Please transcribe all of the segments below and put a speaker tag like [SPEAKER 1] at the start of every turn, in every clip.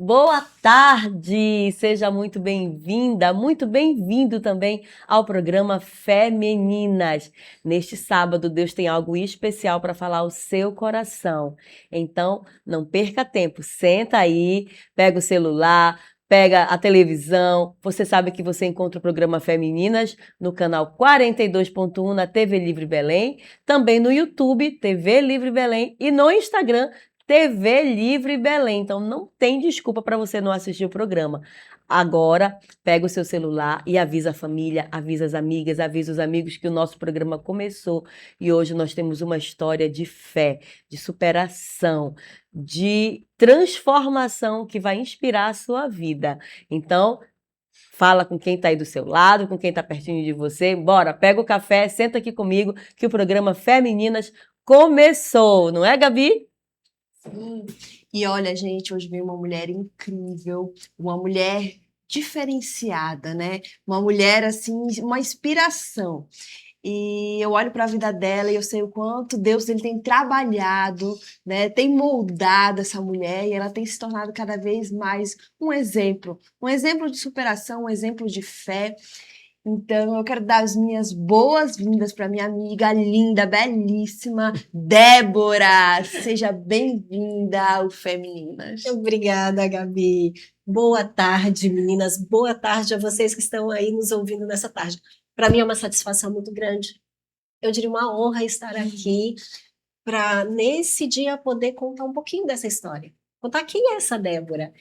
[SPEAKER 1] Boa tarde! Seja muito bem-vinda, muito bem-vindo também ao programa Femininas. Neste sábado, Deus tem algo especial para falar ao seu coração. Então, não perca tempo, senta aí, pega o celular, pega a televisão. Você sabe que você encontra o programa Femininas no canal 42.1 na TV Livre Belém, também no YouTube, TV Livre Belém, e no Instagram, TV Livre Belém. Então não tem desculpa para você não assistir o programa. Agora, pega o seu celular e avisa a família, avisa as amigas, avisa os amigos que o nosso programa começou. E hoje nós temos uma história de fé, de superação, de transformação que vai inspirar a sua vida. Então, fala com quem está aí do seu lado, com quem está pertinho de você. Bora, pega o café, senta aqui comigo que o programa Femininas começou, não é, Gabi?
[SPEAKER 2] Sim. E olha, gente, hoje veio uma mulher incrível, uma mulher diferenciada, né? Uma mulher, assim, uma inspiração. E eu olho para a vida dela e eu sei o quanto Deus ele tem trabalhado, né? Tem moldado essa mulher e ela tem se tornado cada vez mais um exemplo de superação, um exemplo de fé. Então, eu quero dar as minhas boas-vindas para minha amiga linda, belíssima, Débora. Seja bem-vinda ao Femininas.
[SPEAKER 3] Obrigada, Gabi. Boa tarde, meninas. Boa tarde a vocês que estão aí nos ouvindo nessa tarde. Para mim é uma satisfação muito grande. Eu diria uma honra estar aqui para, nesse dia, poder contar um pouquinho dessa história. Contar quem é essa Débora.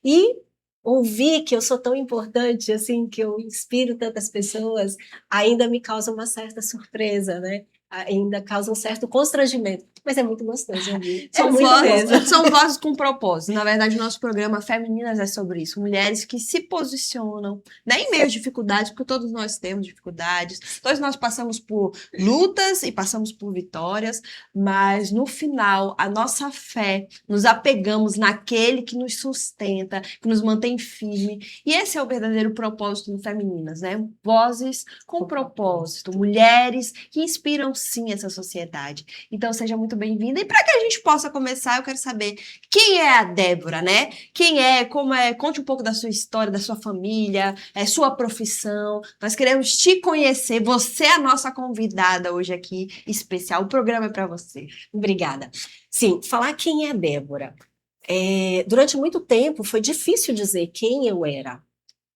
[SPEAKER 3] E ouvir que eu sou tão importante, assim, que eu inspiro tantas pessoas, ainda me causa uma certa surpresa, né? Ainda causa um certo constrangimento. Mas é muito gostoso ouvir.
[SPEAKER 2] São vozes com propósito. Na verdade, o nosso programa Femininas é sobre isso. Mulheres que se posicionam, né, em meio às dificuldades, porque todos nós temos dificuldades, todos nós passamos por lutas e passamos por vitórias, mas no final, a nossa fé, nos apegamos naquele que nos sustenta, que nos mantém firme. E esse é o verdadeiro propósito do Femininas, né? Vozes com propósito, mulheres que inspiram sim essa sociedade. Então, seja muito bem-vinda. E para que a gente possa começar, eu quero saber quem é a Débora, né? Quem é, como é, conte um pouco da sua história, da sua família, sua profissão. Nós queremos te conhecer. Você é a nossa convidada hoje aqui, especial. O programa é para você.
[SPEAKER 3] Obrigada. Sim, falar quem é a Débora. Durante muito tempo foi difícil dizer quem eu era.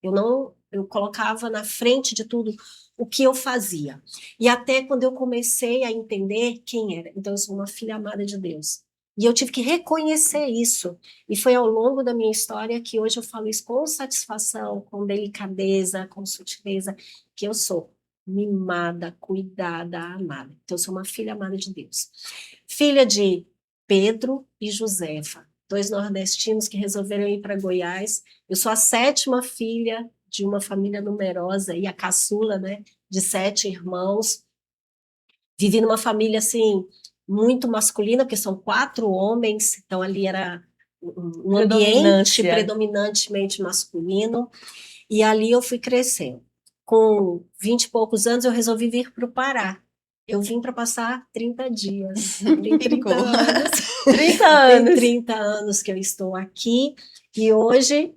[SPEAKER 3] Eu colocava na frente de tudo o que eu fazia. E até quando eu comecei a entender quem era. Então, eu sou uma filha amada de Deus. E eu tive que reconhecer isso. E foi ao longo da minha história que hoje eu falo isso com satisfação, com delicadeza, com sutileza, que eu sou mimada, cuidada, amada. Então, eu sou uma filha amada de Deus. Filha de Pedro e Josefa, dois nordestinos que resolveram ir para Goiás. Eu sou a sétima filha de uma família numerosa e a caçula, né, de 7 irmãos. Vivi numa família, assim, muito masculina, porque são 4 homens, então ali era um ambiente predominantemente masculino, e ali eu fui crescendo. Com 20 e poucos anos, eu resolvi vir para o Pará. Eu vim para passar 30 dias. Tem 30 anos.
[SPEAKER 1] 30 anos.
[SPEAKER 3] Tem 30 anos que eu estou aqui, e hoje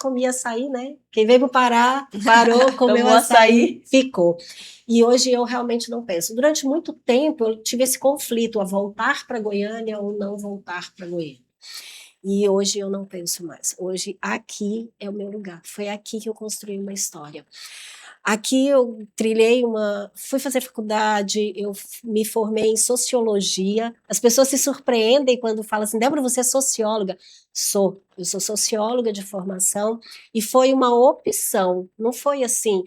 [SPEAKER 3] comi açaí, né? Quem veio para o Pará, parou, comeu açaí, ficou. E hoje eu realmente não penso. Durante muito tempo eu tive esse conflito a voltar para Goiânia ou não voltar para Goiânia. E hoje eu não penso mais. Hoje aqui é o meu lugar. Foi aqui que eu construí uma história. Aqui eu fui fazer faculdade, eu me formei em sociologia. As pessoas se surpreendem quando falam assim, Débora, você é socióloga? Eu sou socióloga de formação e foi uma opção, não foi assim,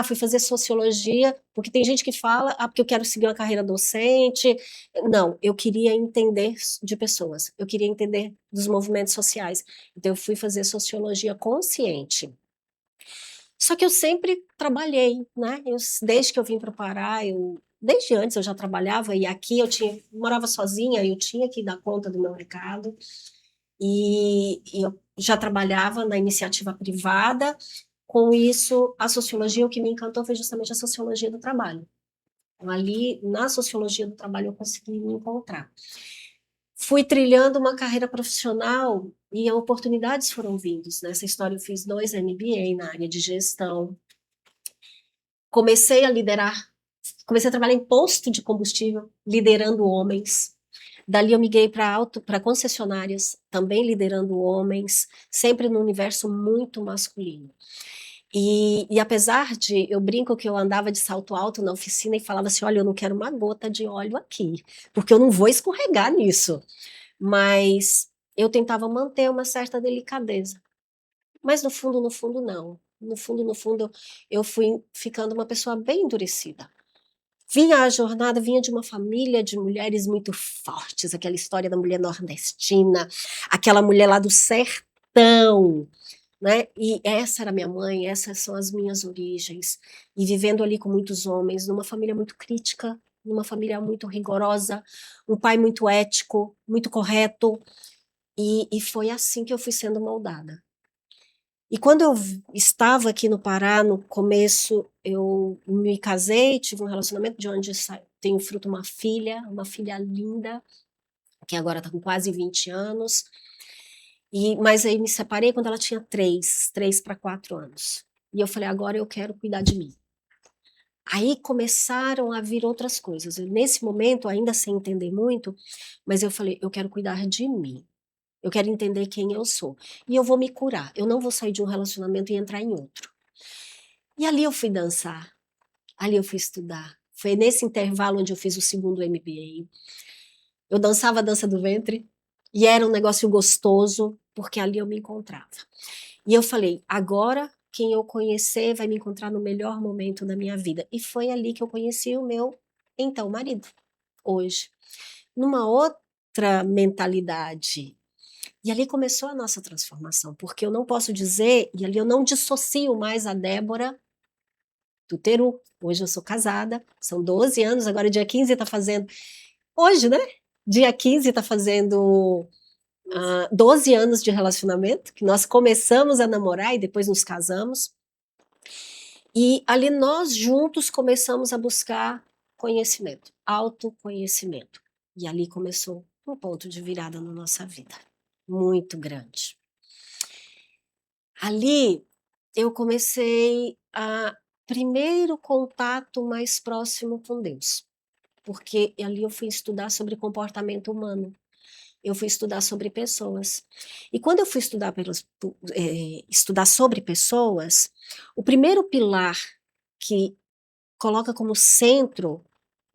[SPEAKER 3] fui fazer sociologia, porque tem gente que fala, porque eu quero seguir uma carreira docente. Não, eu queria entender de pessoas, eu queria entender dos movimentos sociais. Então eu fui fazer sociologia consciente. Só que eu sempre trabalhei, né? Desde que eu vim para o Pará, desde antes eu já trabalhava, e aqui morava sozinha, eu tinha que dar conta do meu recado, e eu já trabalhava na iniciativa privada. Com isso, a sociologia, o que me encantou foi justamente a sociologia do trabalho. Então, ali, na sociologia do trabalho, eu consegui me encontrar. fui trilhando uma carreira profissional e oportunidades foram vindo. Nessa história eu fiz 2 MBA na área de gestão. Comecei a trabalhar em posto de combustível, liderando homens. Dali eu migrei para concessionárias, também liderando homens, sempre no universo muito masculino. E apesar de, eu brinco que eu andava de salto alto na oficina e falava assim, olha, eu não quero uma gota de óleo aqui, porque eu não vou escorregar nisso. Mas eu tentava manter uma certa delicadeza. Mas no fundo, não. No fundo, eu fui ficando uma pessoa bem endurecida. Vinha de uma família de mulheres muito fortes, aquela história da mulher nordestina, aquela mulher lá do sertão, né? E essa era minha mãe, essas são as minhas origens. E vivendo ali com muitos homens, numa família muito crítica, numa família muito rigorosa, um pai muito ético, muito correto, e foi assim que eu fui sendo moldada. E quando eu estava aqui no Pará, no começo, eu me casei, tive um relacionamento de onde tenho fruto uma filha linda, que agora está com quase 20 anos, mas aí me separei quando ela tinha 3 para 4 anos. E eu falei, agora eu quero cuidar de mim. Aí começaram a vir outras coisas. Nesse momento, ainda sem entender muito, mas eu falei, eu quero cuidar de mim. Eu quero entender quem eu sou. E eu vou me curar. Eu não vou sair de um relacionamento e entrar em outro. E ali eu fui dançar. Ali eu fui estudar. Foi nesse intervalo onde eu fiz o 2º MBA. Eu dançava a dança do ventre. E era um negócio gostoso, porque ali eu me encontrava. E eu falei, agora quem eu conhecer vai me encontrar no melhor momento da minha vida. E foi ali que eu conheci o meu, então, marido, hoje. Numa outra mentalidade. E ali começou a nossa transformação, porque eu não posso dizer, e ali eu não dissocio mais a Débora do Teru. Hoje eu sou casada, são 12 anos, agora dia 15 está fazendo, hoje, né? Dia 15 está fazendo 12 anos de relacionamento, que nós começamos a namorar e depois nos casamos. E ali nós juntos começamos a buscar conhecimento, autoconhecimento. E ali começou um ponto de virada na nossa vida, muito grande. Ali eu comecei a primeiro contato mais próximo com Deus, porque ali eu fui estudar sobre comportamento humano, eu fui estudar sobre pessoas. E quando eu fui estudar sobre pessoas, o primeiro pilar que coloca como centro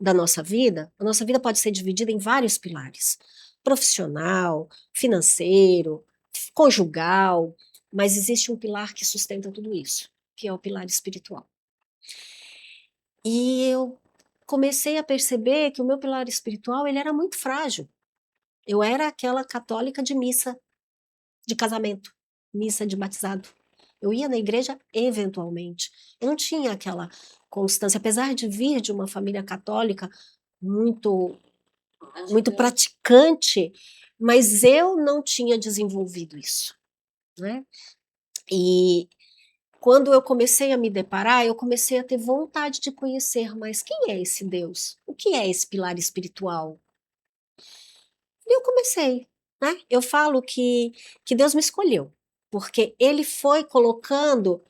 [SPEAKER 3] da nossa vida, a nossa vida pode ser dividida em vários pilares: profissional, financeiro, conjugal, mas existe um pilar que sustenta tudo isso, que é o pilar espiritual. E eu comecei a perceber que o meu pilar espiritual ele era muito frágil. Eu era aquela católica de missa de casamento, missa de batizado. Eu ia na igreja eventualmente. Eu não tinha aquela constância, apesar de vir de uma família católica muito praticante, mas eu não tinha desenvolvido isso, né? E quando eu comecei a me deparar, eu comecei a ter vontade de conhecer mais quem é esse Deus, o que é esse pilar espiritual. E eu comecei, né? Eu falo que Deus me escolheu, porque Ele foi colocando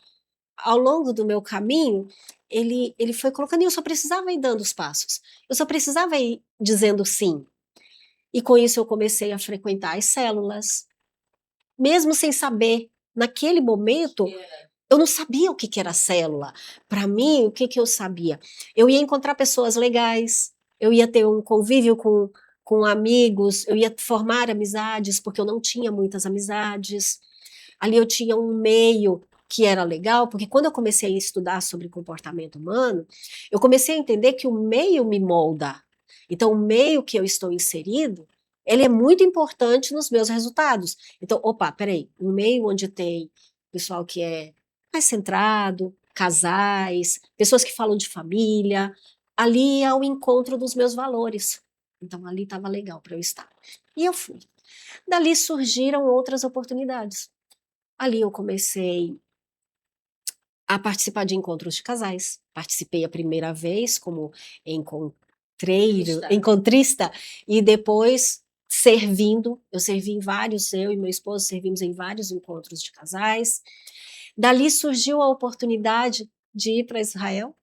[SPEAKER 3] ao longo do meu caminho, ele foi colocando e eu só precisava ir dando os passos. Eu só precisava ir dizendo sim. E com isso eu comecei a frequentar as células, mesmo sem saber. Naquele momento, eu não sabia o que era célula. Para mim, o que eu sabia? Eu ia encontrar pessoas legais, eu ia ter um convívio com amigos, eu ia formar amizades, porque eu não tinha muitas amizades. Ali eu tinha um meio que era legal, porque quando eu comecei a estudar sobre comportamento humano, eu comecei a entender que o meio me molda. Então, o meio que eu estou inserido, ele é muito importante nos meus resultados. Então, opa, peraí, um meio onde tem pessoal que é mais centrado, casais, pessoas que falam de família, ali é o encontro dos meus valores. Então, ali estava legal para eu estar. E eu fui. Dali surgiram outras oportunidades. Ali eu comecei a participar de encontros de casais. Participei a primeira vez como encontrista e depois servindo, eu servi em vários, eu e meu esposo servimos em vários encontros de casais. Dali surgiu a oportunidade de ir para Israel.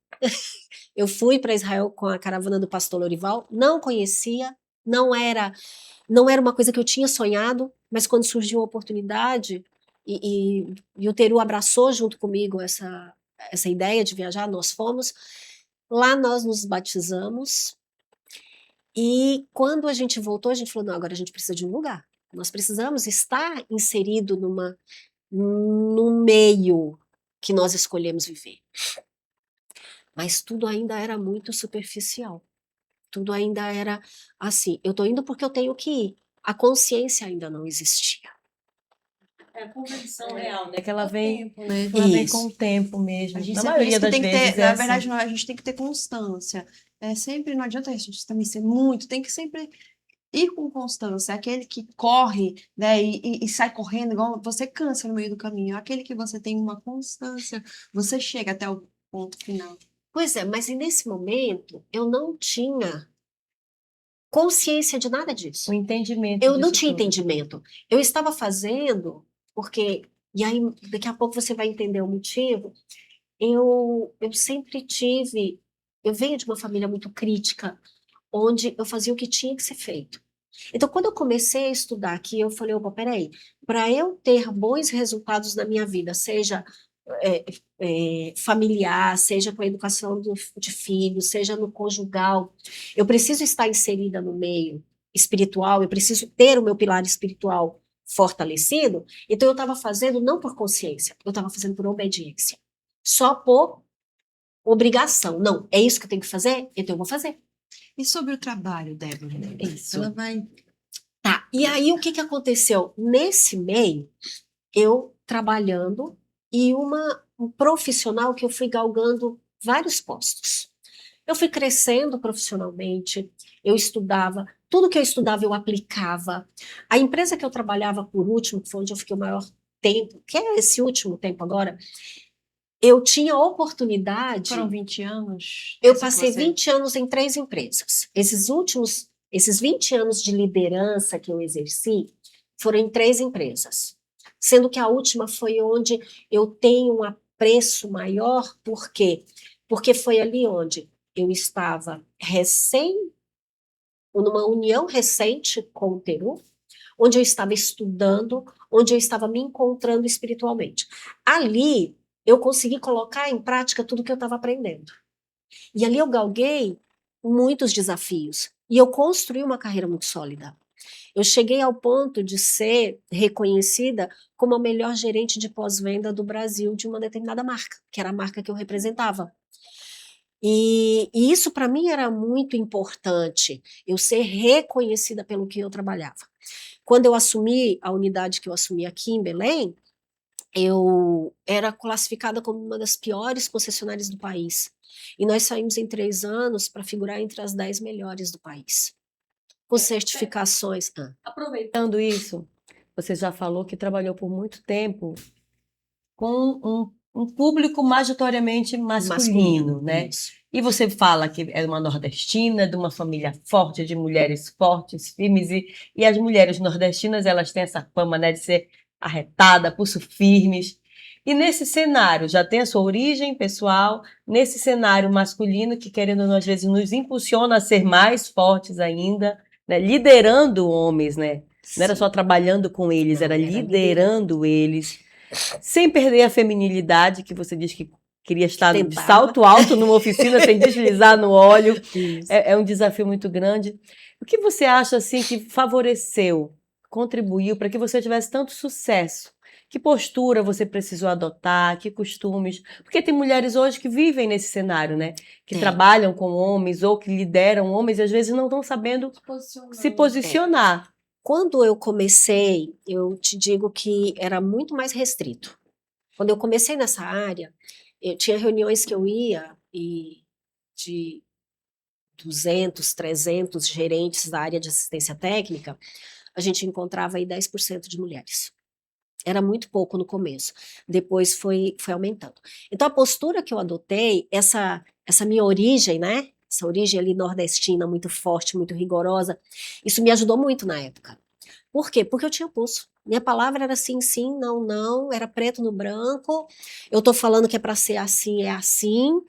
[SPEAKER 3] Eu fui para Israel com a caravana do pastor Lorival, não conhecia, não era uma coisa que eu tinha sonhado, mas quando surgiu a oportunidade e o Teru abraçou junto comigo essa ideia de viajar, nós fomos. Lá nós nos batizamos e quando a gente voltou, a gente falou, não, agora a gente precisa de um lugar. Nós precisamos estar inserido no meio que nós escolhemos viver. Mas tudo ainda era muito superficial. Tudo ainda era assim, eu tô indo porque eu tenho que ir. A consciência ainda não existia.
[SPEAKER 1] É a convicção real, né? Que ela vem,
[SPEAKER 2] tempo, né?
[SPEAKER 1] ela vem
[SPEAKER 3] Isso.
[SPEAKER 1] com o tempo mesmo.
[SPEAKER 2] A gente
[SPEAKER 1] Na
[SPEAKER 2] sempre
[SPEAKER 1] maioria
[SPEAKER 2] diz que
[SPEAKER 1] das
[SPEAKER 2] tem que
[SPEAKER 1] vezes
[SPEAKER 2] ter,
[SPEAKER 1] é
[SPEAKER 2] na
[SPEAKER 1] assim.
[SPEAKER 2] verdade, a gente tem que ter constância. Sempre não adianta a gente também ser muito, tem que sempre ir com constância. Aquele que corre, né, e sai correndo, igual você cansa no meio do caminho. Aquele que você tem uma constância, você chega até o ponto final.
[SPEAKER 3] Pois é, mas nesse momento eu não tinha consciência de nada disso.
[SPEAKER 1] O entendimento
[SPEAKER 3] Eu não
[SPEAKER 1] disso
[SPEAKER 3] tinha
[SPEAKER 1] tudo.
[SPEAKER 3] entendimento. Eu estava fazendo porque, e aí daqui a pouco você vai entender o motivo. Eu sempre tive, eu venho de uma família muito crítica, onde eu fazia o que tinha que ser feito. Então, quando eu comecei a estudar aqui, eu falei, opa, peraí, para eu ter bons resultados na minha vida, seja familiar, seja com a educação de filhos, seja no conjugal, eu preciso estar inserida no meio espiritual, eu preciso ter o meu pilar espiritual fortalecido, então eu estava fazendo não por consciência, eu estava fazendo por obediência, só por obrigação. Não, é isso que eu tenho que fazer? Então eu vou fazer.
[SPEAKER 2] E sobre o trabalho, Débora?
[SPEAKER 3] Isso.
[SPEAKER 2] Ela vai...
[SPEAKER 3] Tá, e aí o que aconteceu? Nesse meio, eu trabalhando e um profissional que eu fui galgando vários postos. Eu fui crescendo profissionalmente, eu estudava, tudo que eu estudava eu aplicava. A empresa que eu trabalhava por último, que foi onde eu fiquei o maior tempo, que é esse último tempo agora, eu tinha oportunidade...
[SPEAKER 2] Foram 20 anos?
[SPEAKER 3] Eu passei 20 anos em 3 empresas. Esses 20 anos de liderança que eu exerci foram em 3 empresas. Sendo que a última foi onde eu tenho um apreço maior, por quê? Porque foi ali onde eu estava numa união recente com o Teru, onde eu estava estudando, onde eu estava me encontrando espiritualmente. Ali, eu consegui colocar em prática tudo que eu estava aprendendo. E ali eu galguei muitos desafios. E eu construí uma carreira muito sólida. Eu cheguei ao ponto de ser reconhecida como a melhor gerente de pós-venda do Brasil de uma determinada marca, que era a marca que eu representava. E isso para mim era muito importante, eu ser reconhecida pelo que eu trabalhava. Quando eu assumi a unidade que eu assumi aqui em Belém, eu era classificada como uma das piores concessionárias do país. E nós saímos em 3 anos para figurar entre as 10 melhores do país. Com certificações.
[SPEAKER 1] Aproveitando isso, você já falou que trabalhou por muito tempo com um público majoritariamente masculino, né?
[SPEAKER 3] Isso.
[SPEAKER 1] E você fala que é uma nordestina, de uma família forte, de mulheres fortes, firmes, e as mulheres nordestinas, elas têm essa fama, né, de ser arretada, pulso firmes. E nesse cenário, já tem a sua origem pessoal, nesse cenário masculino, que querendo ou não, às vezes nos impulsiona a ser mais fortes ainda, né, liderando homens, né? Não era só trabalhando com eles,
[SPEAKER 3] Não,
[SPEAKER 1] era
[SPEAKER 3] era
[SPEAKER 1] liderando eles, sem perder a feminilidade, que você diz que queria estar de
[SPEAKER 3] Tentava.
[SPEAKER 1] salto alto numa oficina sem deslizar no óleo.
[SPEAKER 3] Isso.
[SPEAKER 1] É um desafio muito grande. O que você acha assim que favoreceu, contribuiu para que você tivesse tanto sucesso? Que postura você precisou adotar? Que costumes? Porque tem mulheres hoje que vivem nesse cenário, né? Que trabalham com homens ou que lideram homens e às vezes não estão sabendo se posicionar.
[SPEAKER 3] Quando eu comecei, eu te digo que era muito mais restrito. Quando eu comecei nessa área, eu tinha reuniões que eu ia e de 200, 300 gerentes da área de assistência técnica, a gente encontrava aí 10% de mulheres. Era muito pouco no começo, depois foi aumentando. Então a postura que eu adotei, essa minha origem, né, essa origem ali nordestina muito forte, muito rigorosa, isso me ajudou muito na época. Por quê? Porque eu tinha pulso. Minha palavra era sim, sim, não, não, era preto no branco. Eu tô falando que é para ser assim, é assim.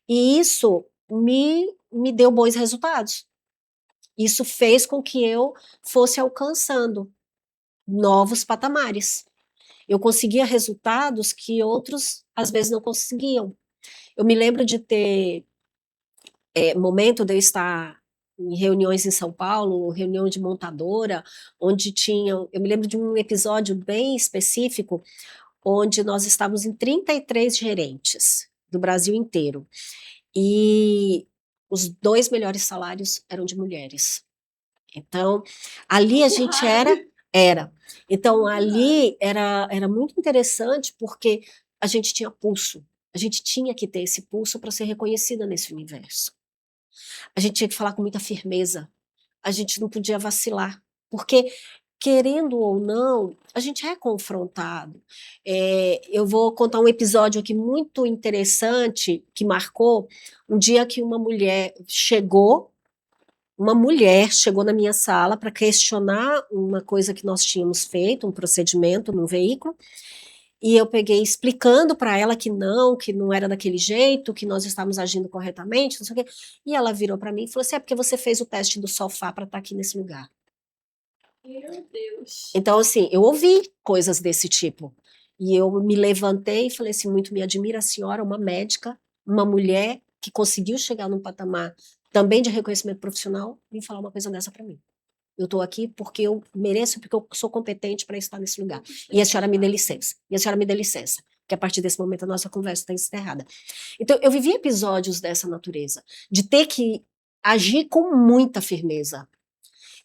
[SPEAKER 3] E isso me deu bons resultados. Isso fez com que eu fosse alcançando novos patamares. Eu conseguia resultados que outros, às vezes, não conseguiam. Eu me lembro de ter momento de eu estar em reuniões em São Paulo, reunião de montadora, onde tinham. Eu me lembro de um episódio bem específico, onde nós estávamos em 33 gerentes do Brasil inteiro. E os 2 melhores salários eram de mulheres. Então, ali a gente era. Então, ali era muito interessante porque a gente tinha pulso. A gente tinha que ter esse pulso para ser reconhecida nesse universo. A gente tinha que falar com muita firmeza. A gente não podia vacilar. Porque, querendo ou não, a gente é confrontado. Eu vou contar um episódio aqui muito interessante que marcou um dia que uma mulher chegou na minha sala para questionar uma coisa que nós tínhamos feito, um procedimento no veículo, e eu peguei explicando para ela que não era daquele jeito, que nós estávamos agindo corretamente, não sei o quê. E ela virou para mim e falou assim: é porque você fez o teste do sofá para estar aqui nesse lugar.
[SPEAKER 2] Meu Deus.
[SPEAKER 3] Então, assim, eu ouvi coisas desse tipo. E eu me levantei e falei assim: muito me admira a senhora, uma médica, uma mulher que conseguiu chegar num patamar também de reconhecimento profissional, vir falar uma coisa dessa para mim. Eu estou aqui porque eu mereço, porque eu sou competente para estar nesse lugar. E a senhora me dê licença. E a senhora me dê licença. Que a partir desse momento a nossa conversa está encerrada. Então, eu vivi episódios dessa natureza, de ter que agir com muita firmeza.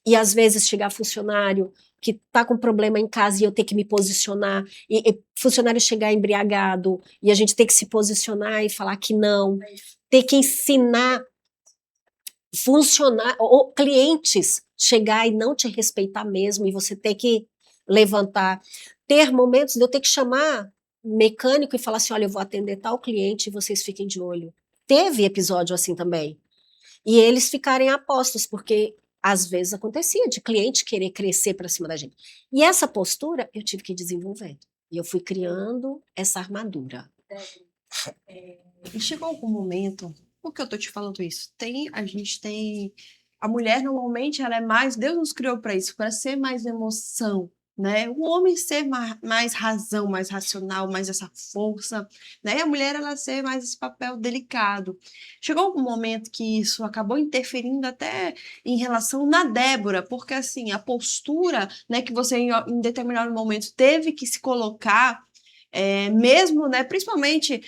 [SPEAKER 3] E às vezes chegar funcionário que está com problema em casa e eu ter que me posicionar, e funcionário chegar embriagado, e a gente ter que se posicionar e falar que não, ter que ensinar funcionar, ou clientes chegar e não te respeitar mesmo, e você ter que levantar, ter momentos de eu ter que chamar mecânico e falar assim: olha, eu vou atender tal cliente e vocês fiquem de olho. Teve episódio assim também. E eles ficarem apostos, porque às vezes acontecia de cliente querer crescer para cima da gente. E essa postura eu tive que desenvolver. E eu fui criando essa armadura.
[SPEAKER 2] E chegou algum momento, por que eu tô te falando isso? A mulher normalmente ela é mais, Deus nos criou para isso, para ser mais emoção, né? O homem ser mais razão, mais racional, mais essa força, né? E a mulher ela ser mais esse papel delicado. Chegou algum momento que isso acabou interferindo até em relação na Débora, porque assim, a postura, né, que você em determinado momento teve que se colocar mesmo, né, principalmente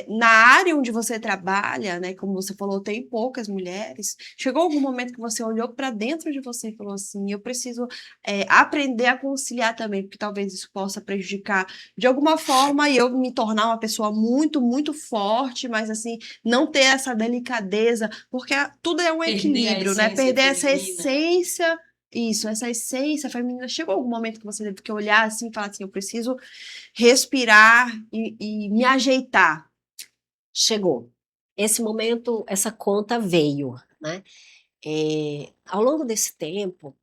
[SPEAKER 2] na área onde você trabalha, né, como você falou, tem poucas mulheres. Chegou algum momento que você olhou para dentro de você e falou assim: eu preciso aprender a conciliar também, porque talvez isso possa prejudicar de alguma forma e eu me tornar uma pessoa muito, muito forte, mas assim, não ter essa delicadeza, porque tudo é um equilíbrio, né? Perder essa essência. Isso, essa essência feminina. Chegou algum momento que você teve que olhar assim e falar assim: eu preciso respirar e me ajeitar?
[SPEAKER 3] Chegou. Esse momento, essa conta veio, né? Ao longo desse tempo,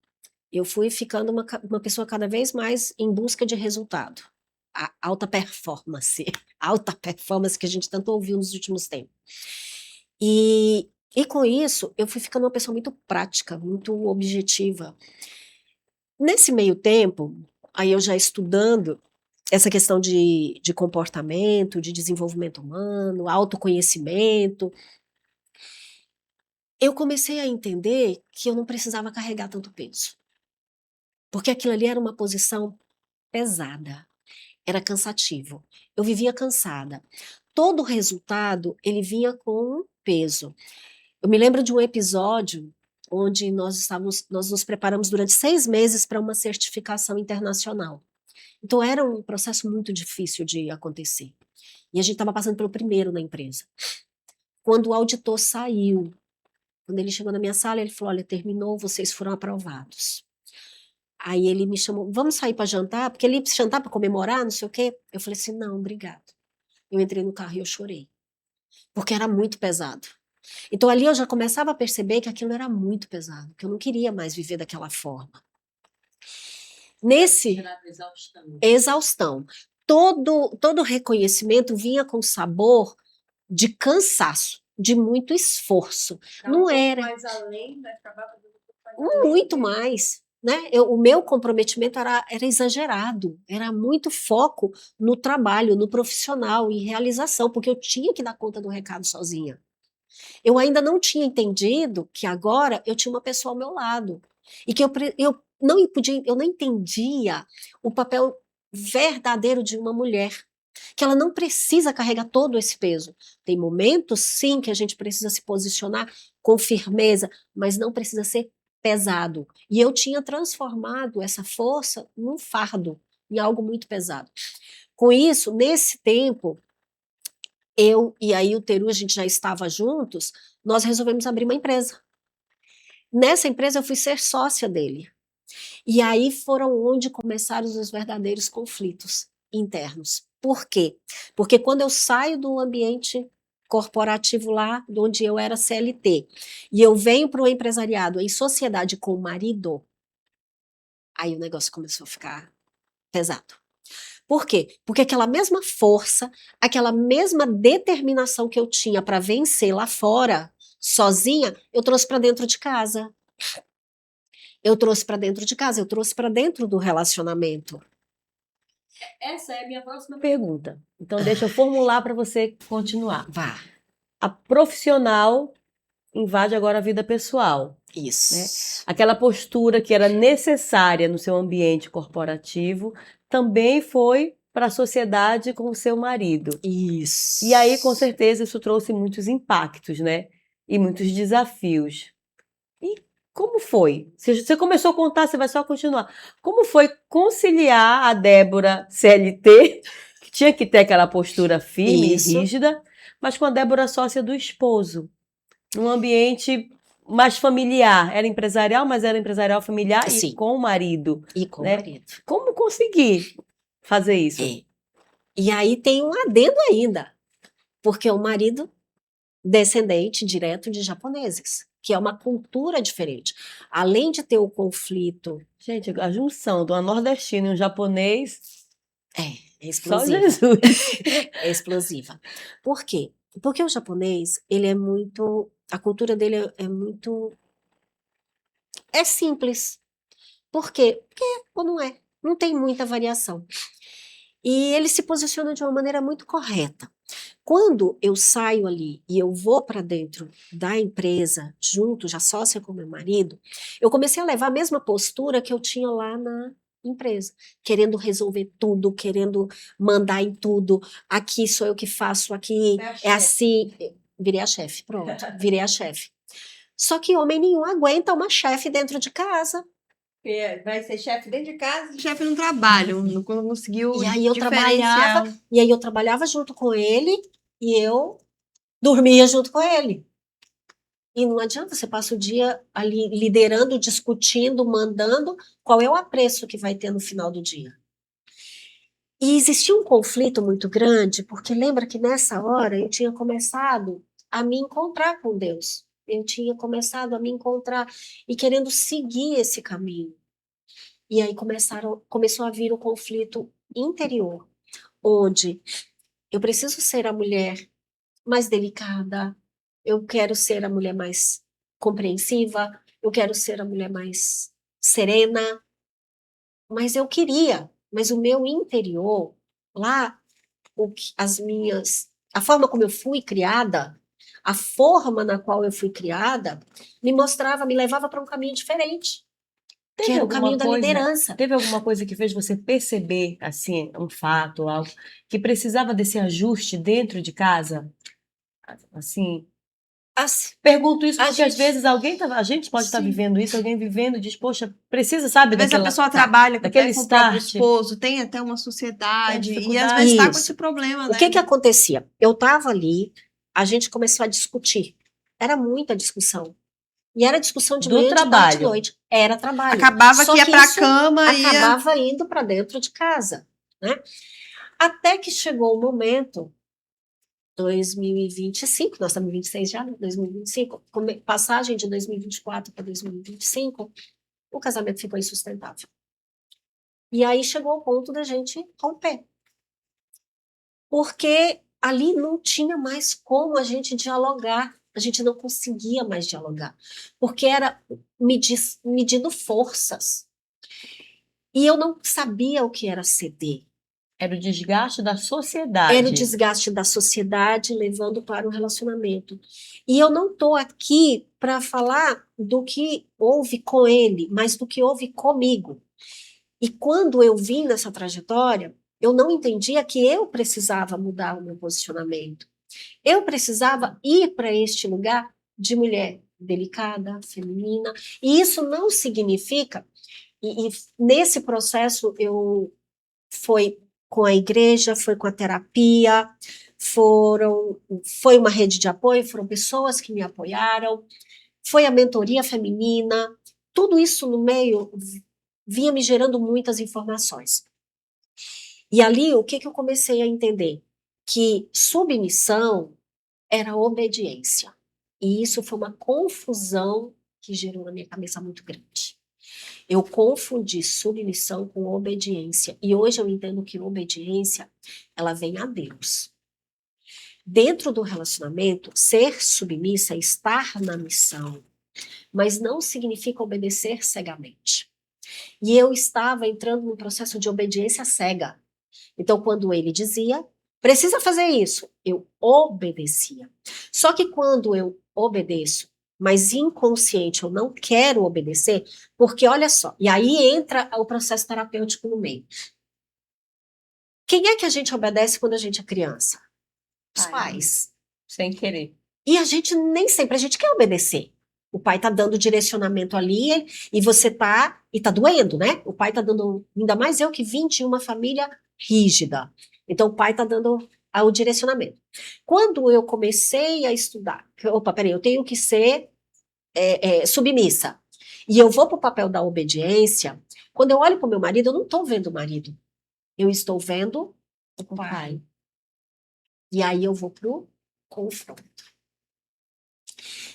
[SPEAKER 3] eu fui ficando uma pessoa cada vez mais em busca de resultado. A alta performance que a gente tanto ouviu nos últimos tempos. E com isso, eu fui ficando uma pessoa muito prática, muito objetiva. Nesse meio tempo, aí eu já estudando essa questão de comportamento, de desenvolvimento humano, autoconhecimento, eu comecei a entender que eu não precisava carregar tanto peso. Porque aquilo ali era uma posição pesada, era cansativo. Eu vivia cansada. Todo resultado, ele vinha com peso. Eu me lembro de um episódio onde nós nos preparamos durante 6 meses para uma certificação internacional. Então era um processo muito difícil de acontecer. E a gente estava passando pelo primeiro na empresa. Quando o auditor saiu, quando ele chegou na minha sala, ele falou: olha, terminou, vocês foram aprovados. Aí ele me chamou: vamos sair para jantar? Porque ele ia jantar para comemorar, não sei o quê. Eu falei assim: não, obrigado. Eu entrei no carro e eu chorei. Porque era muito pesado. Então ali eu já começava a perceber que aquilo era muito pesado, que eu não queria mais viver daquela forma. Nesse exaustão, todo reconhecimento vinha com sabor de cansaço, de muito esforço. Não era
[SPEAKER 2] mais além, né?
[SPEAKER 3] muito mais, né? O meu comprometimento era exagerado, era muito foco no trabalho, no profissional, em realização, porque eu tinha que dar conta do recado sozinha. Eu ainda não tinha entendido que agora eu tinha uma pessoa ao meu lado e que eu não entendia o papel verdadeiro de uma mulher, que ela não precisa carregar todo esse peso. Tem momentos, sim, que a gente precisa se posicionar com firmeza, mas não precisa ser pesado. E eu tinha transformado essa força num fardo, em algo muito pesado. Com isso, nesse tempo, eu e aí o Teru, a gente já estava juntos, nós resolvemos abrir uma empresa. Nessa empresa eu fui ser sócia dele. E aí foram onde começaram os verdadeiros conflitos internos. Por quê? Porque quando eu saio do ambiente corporativo lá, onde eu era CLT, e eu venho para o empresariado em sociedade com o marido, aí o negócio começou a ficar pesado. Por quê? Porque aquela mesma força, aquela mesma determinação que eu tinha para vencer lá fora, sozinha, eu trouxe para dentro de casa. Eu trouxe para dentro de casa, eu trouxe para dentro do relacionamento.
[SPEAKER 1] Essa é a minha próxima pergunta. Então, deixa eu formular para você continuar.
[SPEAKER 3] Vá.
[SPEAKER 1] A profissional invade agora a vida pessoal.
[SPEAKER 3] Isso.
[SPEAKER 1] Né? Aquela postura que era necessária no seu ambiente corporativo também foi para a sociedade com o seu marido.
[SPEAKER 3] Isso.
[SPEAKER 1] E aí, com certeza, isso trouxe muitos impactos, né? E muitos desafios. E como foi? Você começou a contar, você vai só continuar. Como foi conciliar a Débora CLT, que tinha que ter aquela postura firme
[SPEAKER 3] Isso.
[SPEAKER 1] e rígida, mas com a Débora sócia do esposo, num ambiente mais familiar? Era empresarial, mas era empresarial familiar
[SPEAKER 3] Sim.
[SPEAKER 1] e com o marido.
[SPEAKER 3] E com
[SPEAKER 1] né?
[SPEAKER 3] o marido.
[SPEAKER 1] Como conseguir fazer isso?
[SPEAKER 3] É. E aí tem um adendo ainda, porque o marido descendente direto de japoneses, que é uma cultura diferente. Além de ter o conflito...
[SPEAKER 1] Gente, a junção de uma nordestina e um japonês,
[SPEAKER 3] É
[SPEAKER 1] só
[SPEAKER 3] explosiva.
[SPEAKER 1] Jesus.
[SPEAKER 3] É explosiva. Por quê? Porque o japonês, ele é muito... A cultura dele é muito... É simples. Por quê? Porque ou não é. Não tem muita variação. E ele se posiciona de uma maneira muito correta. Quando eu saio ali e eu vou para dentro da empresa, junto, já sócia com meu marido, eu comecei a levar a mesma postura que eu tinha lá na empresa, querendo resolver tudo, querendo mandar em tudo. Aqui sou eu que faço, aqui é assim. Virei a chefe, pronto, virei a chefe. Só que homem nenhum aguenta uma chefe dentro de casa.
[SPEAKER 2] Vai ser chefe dentro de casa e chefe no trabalho. Não conseguiu
[SPEAKER 3] E aí eu
[SPEAKER 2] diferenciar.
[SPEAKER 3] trabalhava junto com ele e eu dormia junto com ele. E não adianta, você passa o dia ali liderando, discutindo, mandando, qual é o apreço que vai ter no final do dia? E existia um conflito muito grande, porque lembra que nessa hora eu tinha começado a me encontrar com Deus. Eu tinha começado a me encontrar e querendo seguir esse caminho. E aí começou a vir o conflito interior, onde eu preciso ser a mulher mais delicada, eu quero ser a mulher mais compreensiva, eu quero ser a mulher mais serena, mas mas o meu interior, lá, a forma como eu fui criada, a forma na qual eu fui criada, me levava para um caminho diferente, que era o caminho da liderança.
[SPEAKER 1] Teve alguma coisa que fez você perceber, assim, um fato, algo, que precisava desse ajuste dentro de casa? Assim, pergunto isso porque às vezes a gente pode estar vivendo isso, alguém vivendo diz, poxa, precisa, sabe,
[SPEAKER 2] às vezes a pessoa trabalha com o próprio esposo, tem até uma sociedade, e às vezes está com esse problema, né?
[SPEAKER 3] O que acontecia? Eu estava ali, a gente começou a discutir, era muita discussão. E era discussão de manhã, de tarde, de noite. Era trabalho.
[SPEAKER 2] Acabava que ia para a cama
[SPEAKER 3] e acabava indo para dentro de casa, né? Até que chegou o momento 2025, nós estamos em 26 já, 2025, passagem de 2024 para 2025, o casamento ficou insustentável. E aí chegou ao ponto da gente romper. Porque ali não tinha mais como a gente dialogar, a gente não conseguia mais dialogar, porque era medindo forças. E eu não sabia o que era ceder.
[SPEAKER 1] Era o desgaste da sociedade.
[SPEAKER 3] Era o desgaste da sociedade levando para o relacionamento. E eu não estou aqui para falar do que houve com ele, mas do que houve comigo. E quando eu vim nessa trajetória, eu não entendia que eu precisava mudar o meu posicionamento. Eu precisava ir para este lugar de mulher delicada, feminina. E isso não significa... E nesse processo foi com a igreja, foi com a terapia, foi uma rede de apoio, foram pessoas que me apoiaram, foi a mentoria feminina, tudo isso no meio vinha me gerando muitas informações. E ali, o que eu comecei a entender? Que submissão era obediência. E isso foi uma confusão que gerou na minha cabeça muito grande. Eu confundi submissão com obediência. E hoje eu entendo que obediência, ela vem a Deus. Dentro do relacionamento, ser submissa é estar na missão, mas não significa obedecer cegamente. E eu estava entrando num processo de obediência cega. Então, quando ele dizia, precisa fazer isso, eu obedecia. Só que quando eu obedeço, mas inconsciente, eu não quero obedecer, porque olha só, e aí entra o processo terapêutico no meio. Quem é que a gente obedece quando a gente é criança? Os pais.
[SPEAKER 1] Sem querer.
[SPEAKER 3] E a gente nem sempre a gente quer obedecer. O pai tá dando direcionamento ali e você tá, e tá doendo, né? O pai tá dando, ainda mais eu que vim de uma família rígida. Então o pai tá dando o direcionamento. Quando eu comecei a estudar, opa, peraí, eu tenho que ser submissa, e eu vou para o papel da obediência, quando eu olho para o meu marido, eu não estou vendo o marido, eu estou vendo o pai. E aí eu vou para o confronto.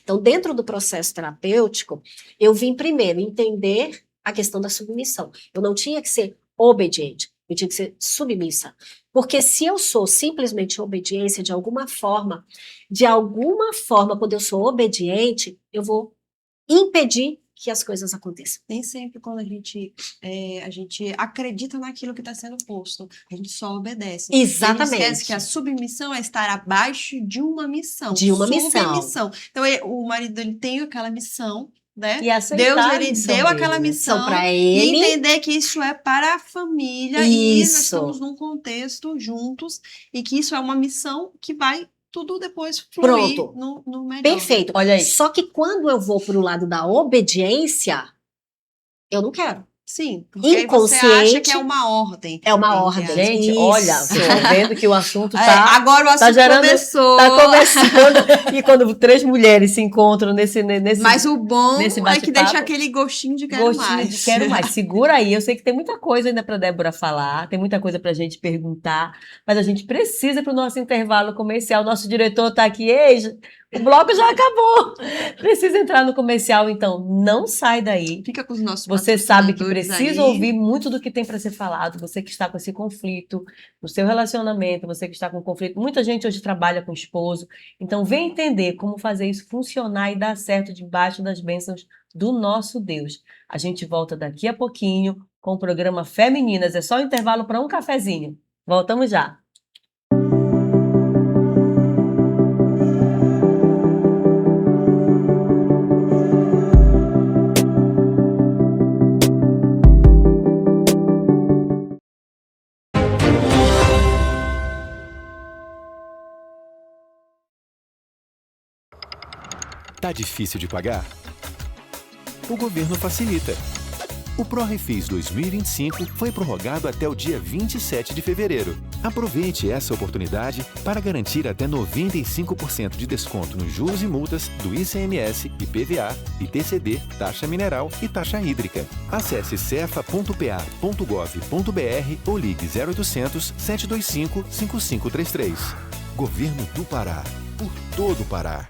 [SPEAKER 3] Então, dentro do processo terapêutico, eu vim primeiro entender a questão da submissão. Eu não tinha que ser obediente, eu tinha que ser submissa. Porque se eu sou simplesmente obediência de alguma forma, quando eu sou obediente, eu vou impedir que as coisas aconteçam.
[SPEAKER 2] Nem sempre quando a gente acredita naquilo que está sendo posto, a gente só obedece.
[SPEAKER 3] Exatamente.
[SPEAKER 2] A gente esquece que a submissão é estar abaixo de uma missão.
[SPEAKER 3] De uma missão.
[SPEAKER 2] Então, o marido ele tem aquela missão, né?
[SPEAKER 1] E aceitar
[SPEAKER 2] Deus ele deu aquela missão
[SPEAKER 3] para ele.
[SPEAKER 2] E entender que isso é para a família e nós estamos num contexto juntos e que isso é uma missão que vai tudo depois fluir no melhor.
[SPEAKER 3] Perfeito.
[SPEAKER 1] Olha aí.
[SPEAKER 3] Só que quando eu vou para o lado da obediência, eu não quero.
[SPEAKER 2] Sim, porque você acha que é uma ordem.
[SPEAKER 3] É uma ordem.
[SPEAKER 1] Gente,
[SPEAKER 3] Isso.
[SPEAKER 1] olha, estou vendo que o assunto tá...
[SPEAKER 2] agora o assunto começou.
[SPEAKER 1] Tá começando. E quando 3 mulheres se encontram nesse
[SPEAKER 2] Mas o bom é que deixa
[SPEAKER 1] bate-papo,
[SPEAKER 2] aquele gostinho de quero mais.
[SPEAKER 1] De quero mais. Segura aí, eu sei que tem muita coisa ainda para Débora falar, tem muita coisa para a gente perguntar, mas a gente precisa para o nosso intervalo comercial. Nosso diretor está aqui, o bloco já acabou. Precisa entrar no comercial, então não sai daí.
[SPEAKER 2] Fica com os nossos
[SPEAKER 1] Você sabe que
[SPEAKER 2] patrocinadores
[SPEAKER 1] precisa
[SPEAKER 2] aí.
[SPEAKER 1] ouvir muito do que tem para ser falado. Você que está com esse conflito no seu relacionamento, você que está com conflito. Muita gente hoje trabalha com esposo. Então vem entender como fazer isso funcionar e dar certo debaixo das bênçãos do nosso Deus. A gente volta daqui a pouquinho com o programa Femininas. É só um intervalo para um cafezinho. Voltamos já.
[SPEAKER 4] Tá difícil de pagar? O governo facilita. O ProRefis 2025 foi prorrogado até o dia 27 de fevereiro. Aproveite essa oportunidade para garantir até 95% de desconto nos juros e multas do ICMS, IPVA, ITCD, taxa mineral e taxa hídrica. Acesse cefa.pa.gov.br ou ligue 0800 725 5533. Governo do Pará. Por todo o Pará.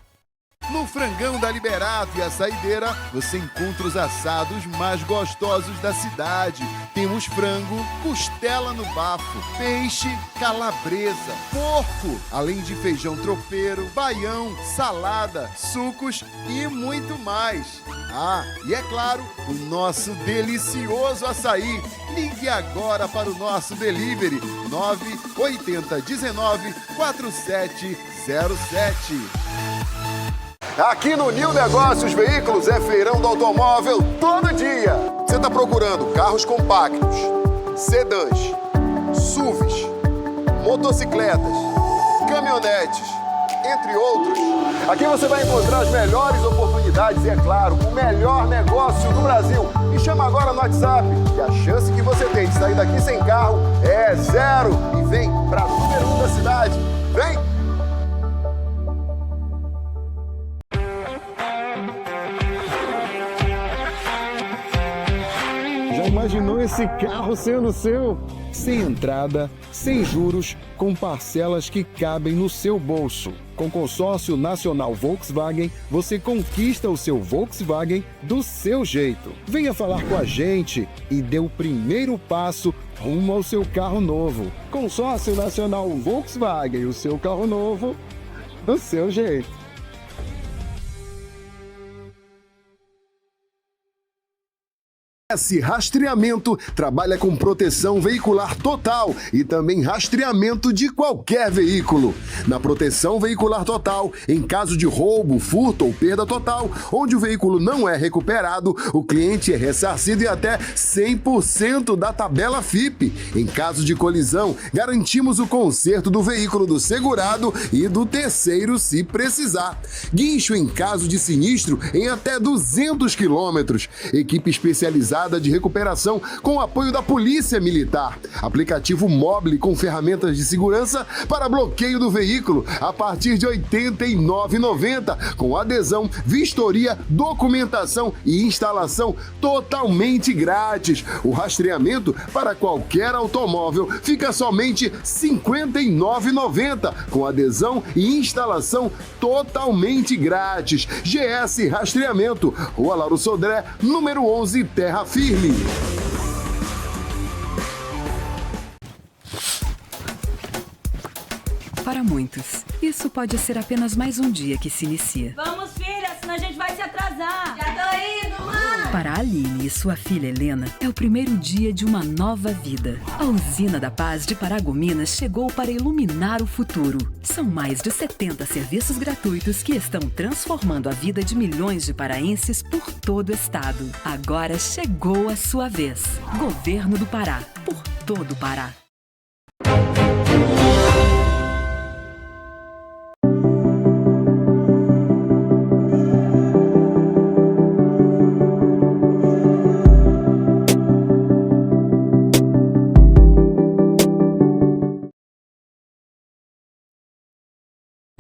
[SPEAKER 4] No Frangão da Liberato e a Saideira, você encontra os assados mais gostosos da cidade. Temos frango, costela no bafo, peixe, calabresa, porco, além de feijão tropeiro, baião, salada, sucos e muito mais. Ah, e é claro, o nosso delicioso açaí. Ligue agora para o nosso delivery 980 19 4707. Aqui no New Negócios Veículos é feirão do automóvel todo dia. Você está procurando carros compactos, sedãs, SUVs, motocicletas, caminhonetes, entre outros. Aqui você vai encontrar as melhores oportunidades e, é claro, o melhor negócio do Brasil. Me chama agora no WhatsApp e a chance que você tem de sair daqui sem carro é 0. E vem para número 1 da cidade. Vem!
[SPEAKER 5] Já imaginou esse carro sendo seu? Sem entrada, sem juros, com parcelas que cabem no seu bolso. Com Consórcio Nacional Volkswagen, você conquista o seu Volkswagen do seu jeito. Venha falar com a gente e dê o primeiro passo rumo ao seu carro novo. Consórcio Nacional Volkswagen, o seu carro novo do seu jeito.
[SPEAKER 6] GS Rastreamento trabalha com proteção veicular total e também rastreamento de qualquer veículo. Na proteção veicular total, em caso de roubo, furto ou perda total, onde o veículo não é recuperado, o cliente é ressarcido em até 100% da tabela FIPE. Em caso de colisão, garantimos o conserto do veículo do segurado e do terceiro se precisar. Guincho em caso de sinistro em até 200 quilômetros. Equipe especializada de recuperação com o apoio da Polícia Militar. Aplicativo móvel com ferramentas de segurança para bloqueio do veículo a partir de R$ 89,90, com adesão, vistoria, documentação e instalação totalmente grátis. O rastreamento para qualquer automóvel fica somente R$ 59,90, com adesão e instalação totalmente grátis. GS Rastreamento, Rua Lauro Sodré, número 11, Terra Firme.
[SPEAKER 7] Para muitos, isso pode ser apenas mais um dia que se inicia.
[SPEAKER 8] Vamos, filha, senão a gente vai se atrasar. Já tô indo, mãe.
[SPEAKER 7] Para a Aline e sua filha Helena, é o primeiro dia de uma nova vida. A Usina da Paz de Paragominas chegou para iluminar o futuro. São mais de 70 serviços gratuitos que estão transformando a vida de milhões de paraenses por todo o estado. Agora chegou a sua vez. Governo do Pará, por todo o Pará.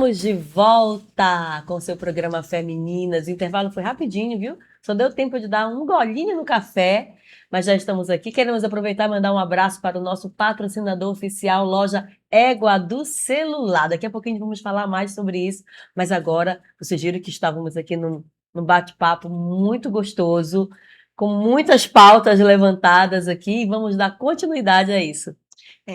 [SPEAKER 1] Estamos de volta com o seu programa Femininas. O intervalo foi rapidinho, viu? Só deu tempo de dar um golinho no café, mas já estamos aqui. Queremos aproveitar e mandar um abraço para o nosso patrocinador oficial, Loja Égua do Celular. Daqui a pouquinho vamos falar mais sobre isso, mas agora eu sugiro que estávamos aqui num bate-papo muito gostoso, com muitas pautas levantadas aqui, e vamos dar continuidade a isso.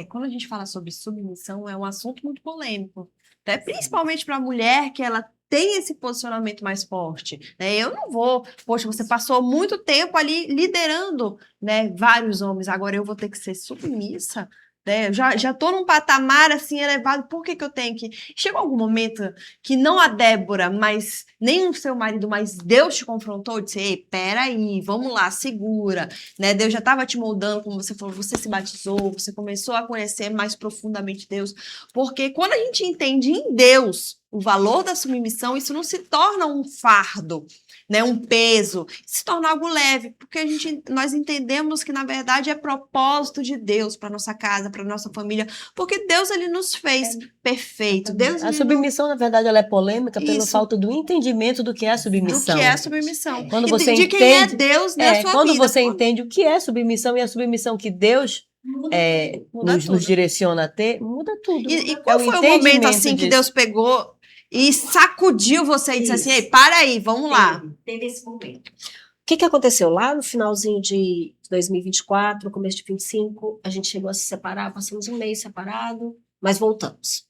[SPEAKER 2] Quando a gente fala sobre submissão, é um assunto muito polêmico. Né? Principalmente para a mulher, que ela tem esse posicionamento mais forte. Né? Eu não vou... Poxa, você passou muito tempo ali liderando, né, vários homens, agora eu vou ter que ser submissa? Né? Já estou num patamar assim elevado, por que eu tenho que... Chegou algum momento que não a Débora, mas nem o seu marido, mas Deus te confrontou, disse, ei, peraí, vamos lá, segura. Né? Deus já estava te moldando, como você falou, você se batizou, você começou a conhecer mais profundamente Deus. Porque quando a gente entende em Deus o valor da submissão, isso não se torna um fardo, né, um peso, se torna algo leve, porque nós entendemos que, na verdade, é propósito de Deus para nossa casa, para nossa família, porque Deus, ele nos fez perfeito. Deus,
[SPEAKER 1] a submissão, na verdade, ela é polêmica pela falta do entendimento do que é submissão.
[SPEAKER 2] Do que é submissão.
[SPEAKER 1] Quando você
[SPEAKER 2] de
[SPEAKER 1] entende,
[SPEAKER 2] quem é Deus na sua
[SPEAKER 1] quando
[SPEAKER 2] vida.
[SPEAKER 1] Você entende o que é submissão e a submissão que Deus
[SPEAKER 2] Muda
[SPEAKER 1] nos
[SPEAKER 2] tudo.
[SPEAKER 1] direciona a ter, muda tudo.
[SPEAKER 2] E qual foi o momento
[SPEAKER 1] entendimento
[SPEAKER 2] assim que
[SPEAKER 1] disso.
[SPEAKER 2] Deus pegou e sacudiu você e disse assim, ei, para aí, vamos lá.
[SPEAKER 3] Teve esse momento. O que aconteceu? Lá no finalzinho de 2024, começo de 2025, a gente chegou a se separar, passamos um mês separado, mas voltamos.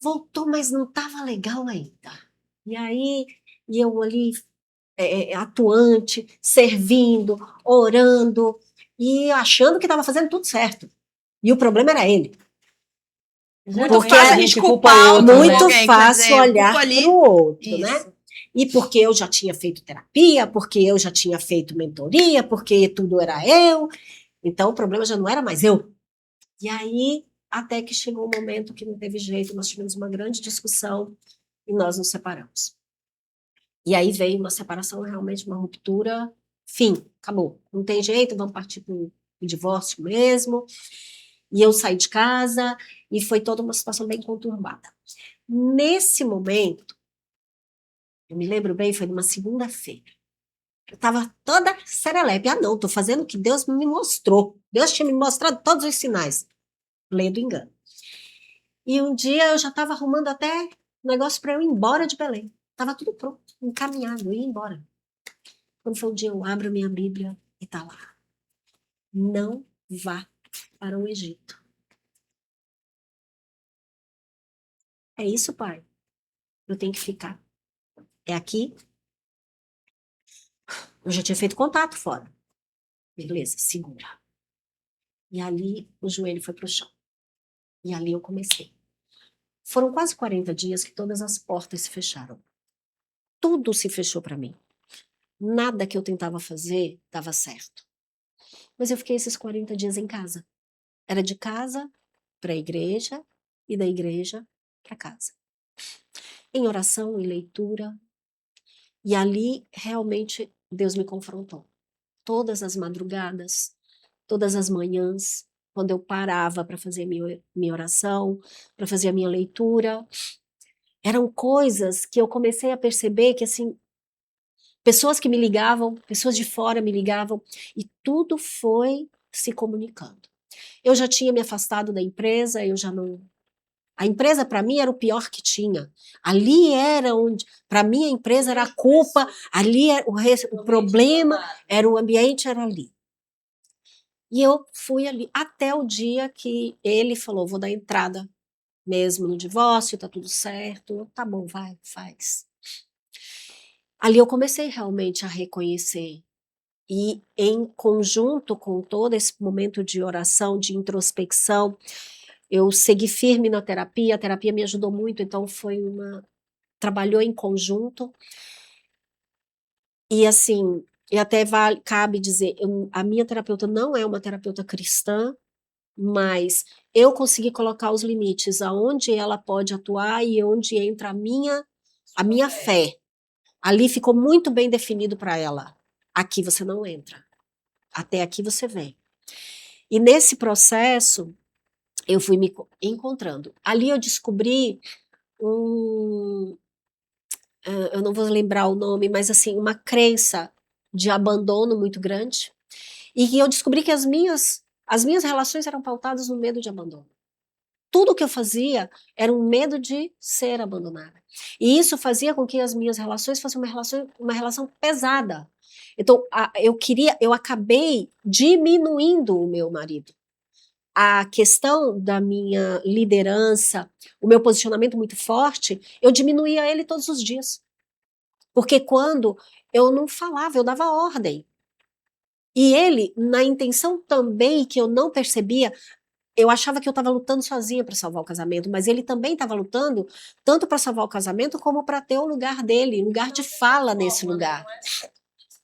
[SPEAKER 3] Voltou, mas não estava legal ainda. E aí, eu ali, atuante, servindo, orando, e achando que estava fazendo tudo certo. E o problema era ele.
[SPEAKER 2] Muito
[SPEAKER 3] Porque
[SPEAKER 2] fácil
[SPEAKER 3] a
[SPEAKER 2] a gente
[SPEAKER 1] gente
[SPEAKER 2] culpar
[SPEAKER 1] culpa o outro,
[SPEAKER 2] alguém,
[SPEAKER 3] muito
[SPEAKER 2] quer
[SPEAKER 3] fácil
[SPEAKER 2] dizer,
[SPEAKER 3] olhar
[SPEAKER 2] culpa ali.
[SPEAKER 3] para o outro,
[SPEAKER 2] Isso.
[SPEAKER 3] né? E porque eu já tinha feito terapia, porque eu já tinha feito mentoria, porque tudo era eu. Então, o problema já não era mais eu. E aí, até que chegou um momento que não teve jeito, nós tivemos uma grande discussão e nós nos separamos. E aí veio uma separação, realmente uma ruptura, fim, acabou. Não tem jeito, vamos partir para o divórcio mesmo. E eu saí de casa e foi toda uma situação bem conturbada. Nesse momento, eu me lembro bem, foi numa segunda-feira. Eu estava toda serelepe. Ah, não, estou fazendo o que Deus me mostrou. Deus tinha me mostrado todos os sinais. Lei do engano. E um dia eu já estava arrumando até negócio para eu ir embora de Belém. Estava tudo pronto, encaminhado, eu ia embora. Quando foi um dia, eu abro a minha Bíblia e está lá. Não vá para o Egito. É isso, pai. Eu tenho que ficar. É aqui. Eu já tinha feito contato fora. Beleza, segura. E ali o joelho foi pro chão. E ali eu comecei. Foram quase 40 dias que todas as portas se fecharam. Tudo se fechou para mim. Nada que eu tentava fazer dava certo. Mas eu fiquei esses 40 dias em casa. Era de casa para a igreja e da igreja para casa. Em oração, em leitura. E ali realmente Deus me confrontou. Todas as madrugadas, todas as manhãs, quando eu parava para fazer minha oração, para fazer a minha leitura, eram coisas que eu comecei a perceber que, assim, pessoas que me ligavam, pessoas de fora me ligavam, e tudo foi se comunicando. Eu já tinha me afastado da empresa, eu já não... A empresa, para mim, era o pior que tinha. Ali era onde... Para mim, a empresa era a culpa, ali era o problema, era o ambiente, era ali. E eu fui ali até o dia que ele falou, vou dar entrada mesmo no divórcio, tá tudo certo. Tá bom, vai, faz. Ali eu comecei realmente a reconhecer. E em conjunto com todo esse momento de oração, de introspecção, eu segui firme na terapia, a terapia me ajudou muito, então trabalhou em conjunto. E assim, e até cabe dizer, a minha terapeuta não é uma terapeuta cristã, mas eu consegui colocar os limites aonde ela pode atuar e onde entra a minha fé. Ali ficou muito bem definido para ela. Aqui você não entra. Até aqui você vem. E nesse processo, eu fui me encontrando. Ali eu descobri eu não vou lembrar o nome, mas assim, uma crença de abandono muito grande. E eu descobri que as minhas relações eram pautadas no medo de abandono. Tudo que eu fazia era um medo de ser abandonada. E isso fazia com que as minhas relações fossem uma relação pesada. Então, eu acabei diminuindo o meu marido. A questão da minha liderança, o meu posicionamento muito forte, eu diminuía ele todos os dias. Porque quando eu não falava, eu dava ordem. E ele, na intenção também que eu não percebia, eu achava que eu estava lutando sozinha para salvar o casamento, mas ele também estava lutando tanto para salvar o casamento como para ter o lugar dele, lugar de fala nesse lugar.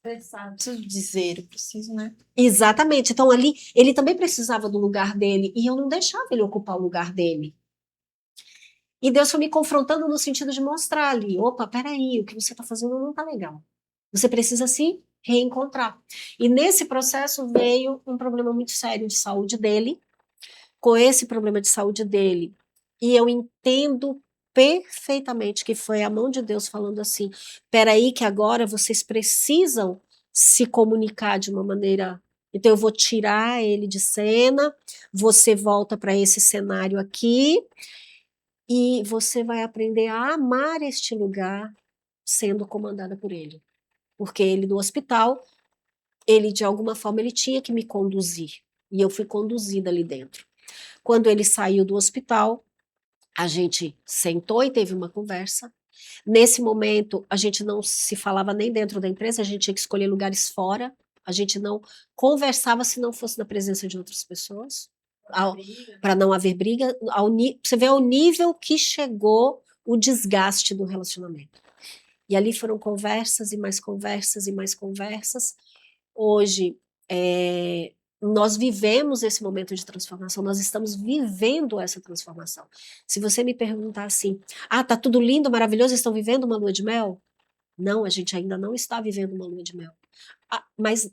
[SPEAKER 2] Preciso dizer, eu preciso, né?
[SPEAKER 3] Exatamente. Então ali, ele também precisava do lugar dele e eu não deixava ele ocupar o lugar dele. E Deus foi me confrontando no sentido de mostrar ali, opa, peraí, o que você está fazendo não está legal. Você precisa se reencontrar. E nesse processo veio um problema muito sério de saúde dele. Com esse problema de saúde dele, e eu entendo perfeitamente que foi a mão de Deus falando assim, peraí que agora vocês precisam se comunicar de uma maneira Então eu vou tirar ele de cena, você volta para esse cenário aqui e você vai aprender a amar este lugar sendo comandada por ele. Porque ele do hospital, ele de alguma forma ele tinha que me conduzir, e eu fui conduzida ali dentro. Quando ele saiu do hospital, a gente sentou e teve uma conversa. Nesse momento, a gente não se falava nem dentro da empresa, a gente tinha que escolher lugares fora, a gente não conversava se não fosse na presença de outras pessoas, para não haver briga. Você vê ao nível que chegou o desgaste do relacionamento. E ali foram conversas e mais conversas e mais conversas. Hoje, nós vivemos esse momento de transformação, nós estamos vivendo essa transformação. Se você me perguntar assim, tá tudo lindo, maravilhoso, estão vivendo uma lua de mel? Não, a gente ainda não está vivendo uma lua de mel. Mas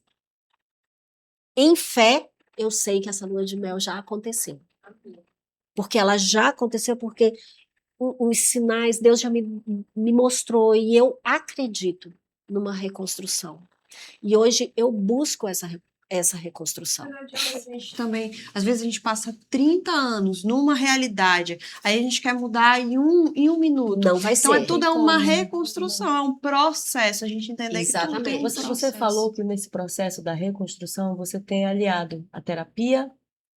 [SPEAKER 3] em fé, eu sei que essa lua de mel já aconteceu. Porque ela já aconteceu, porque os sinais, Deus já me mostrou, e eu acredito numa reconstrução. E hoje eu busco essa reconstrução.
[SPEAKER 2] Também, às vezes a gente passa 30 anos numa realidade, aí a gente quer mudar em um minuto.
[SPEAKER 3] Não vai ser.
[SPEAKER 2] Então tudo é uma reconstrução, é um processo, a gente entender
[SPEAKER 3] Exatamente.
[SPEAKER 2] que tudo tem um
[SPEAKER 1] Você
[SPEAKER 2] processo.
[SPEAKER 1] falou que nesse processo da reconstrução você tem aliado a terapia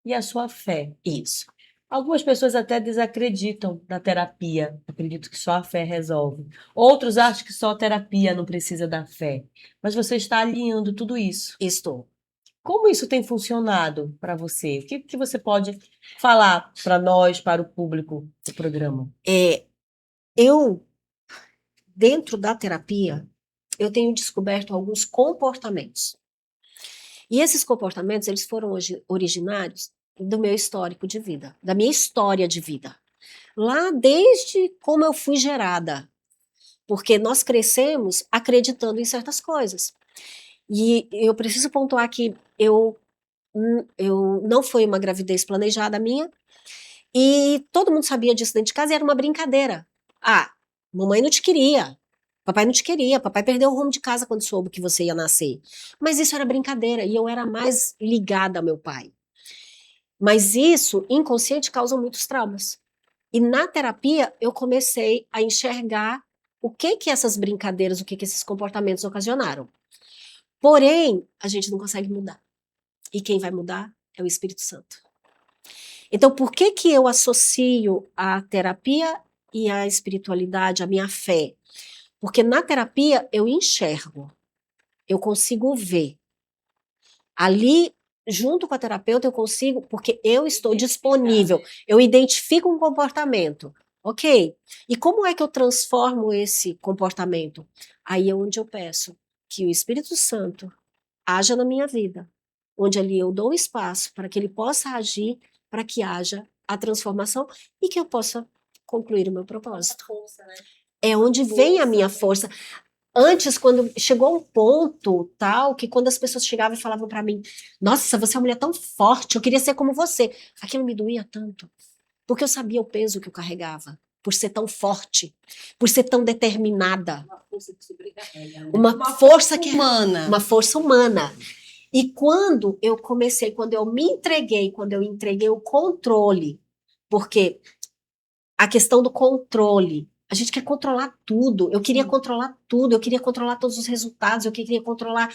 [SPEAKER 1] e a sua fé.
[SPEAKER 3] Isso.
[SPEAKER 1] Algumas pessoas até desacreditam na terapia, acreditam que só a fé resolve. Outros acham que só a terapia não precisa da fé. Mas você está alinhando tudo isso.
[SPEAKER 3] Estou.
[SPEAKER 1] Como isso tem funcionado para você? O que você pode falar para nós, para o público do programa?
[SPEAKER 3] Eu, dentro da terapia, eu tenho descoberto alguns comportamentos. E esses comportamentos, eles foram originários do meu histórico de vida, da minha história de vida. Lá desde como eu fui gerada. Porque nós crescemos acreditando em certas coisas. E eu preciso pontuar que eu não foi uma gravidez planejada minha, e todo mundo sabia disso dentro de casa, e era uma brincadeira. Mamãe não te queria, papai não te queria, papai perdeu o rumo de casa quando soube que você ia nascer. Mas isso era brincadeira, e eu era mais ligada ao meu pai. Mas isso, inconsciente, causa muitos traumas. E na terapia, eu comecei a enxergar o que essas brincadeiras, o que esses comportamentos ocasionaram. Porém, a gente não consegue mudar. E quem vai mudar é o Espírito Santo. Então, por que eu associo a terapia e a espiritualidade, a minha fé? Porque na terapia eu enxergo, eu consigo ver. Ali, junto com a terapeuta, eu consigo, porque eu estou disponível, eu identifico um comportamento. Ok, e como é que eu transformo esse comportamento? Aí é onde eu peço que o Espírito Santo haja na minha vida, onde ali eu dou espaço para que ele possa agir, para que haja a transformação e que eu possa concluir o meu propósito.
[SPEAKER 8] Força, né?
[SPEAKER 3] É onde vem a minha força. Antes, quando chegou um ponto tal, que quando as pessoas chegavam e falavam para mim, nossa, você é uma mulher tão forte, eu queria ser como você. Aquilo me doía tanto, porque eu sabia o peso que eu carregava, por ser tão forte, por ser tão determinada. Uma força que
[SPEAKER 2] humana.
[SPEAKER 3] Uma força humana. E quando eu me entreguei, quando eu entreguei o controle, porque a questão do controle, a gente quer controlar tudo, eu queria controlar tudo, eu queria controlar todos os resultados, eu queria controlar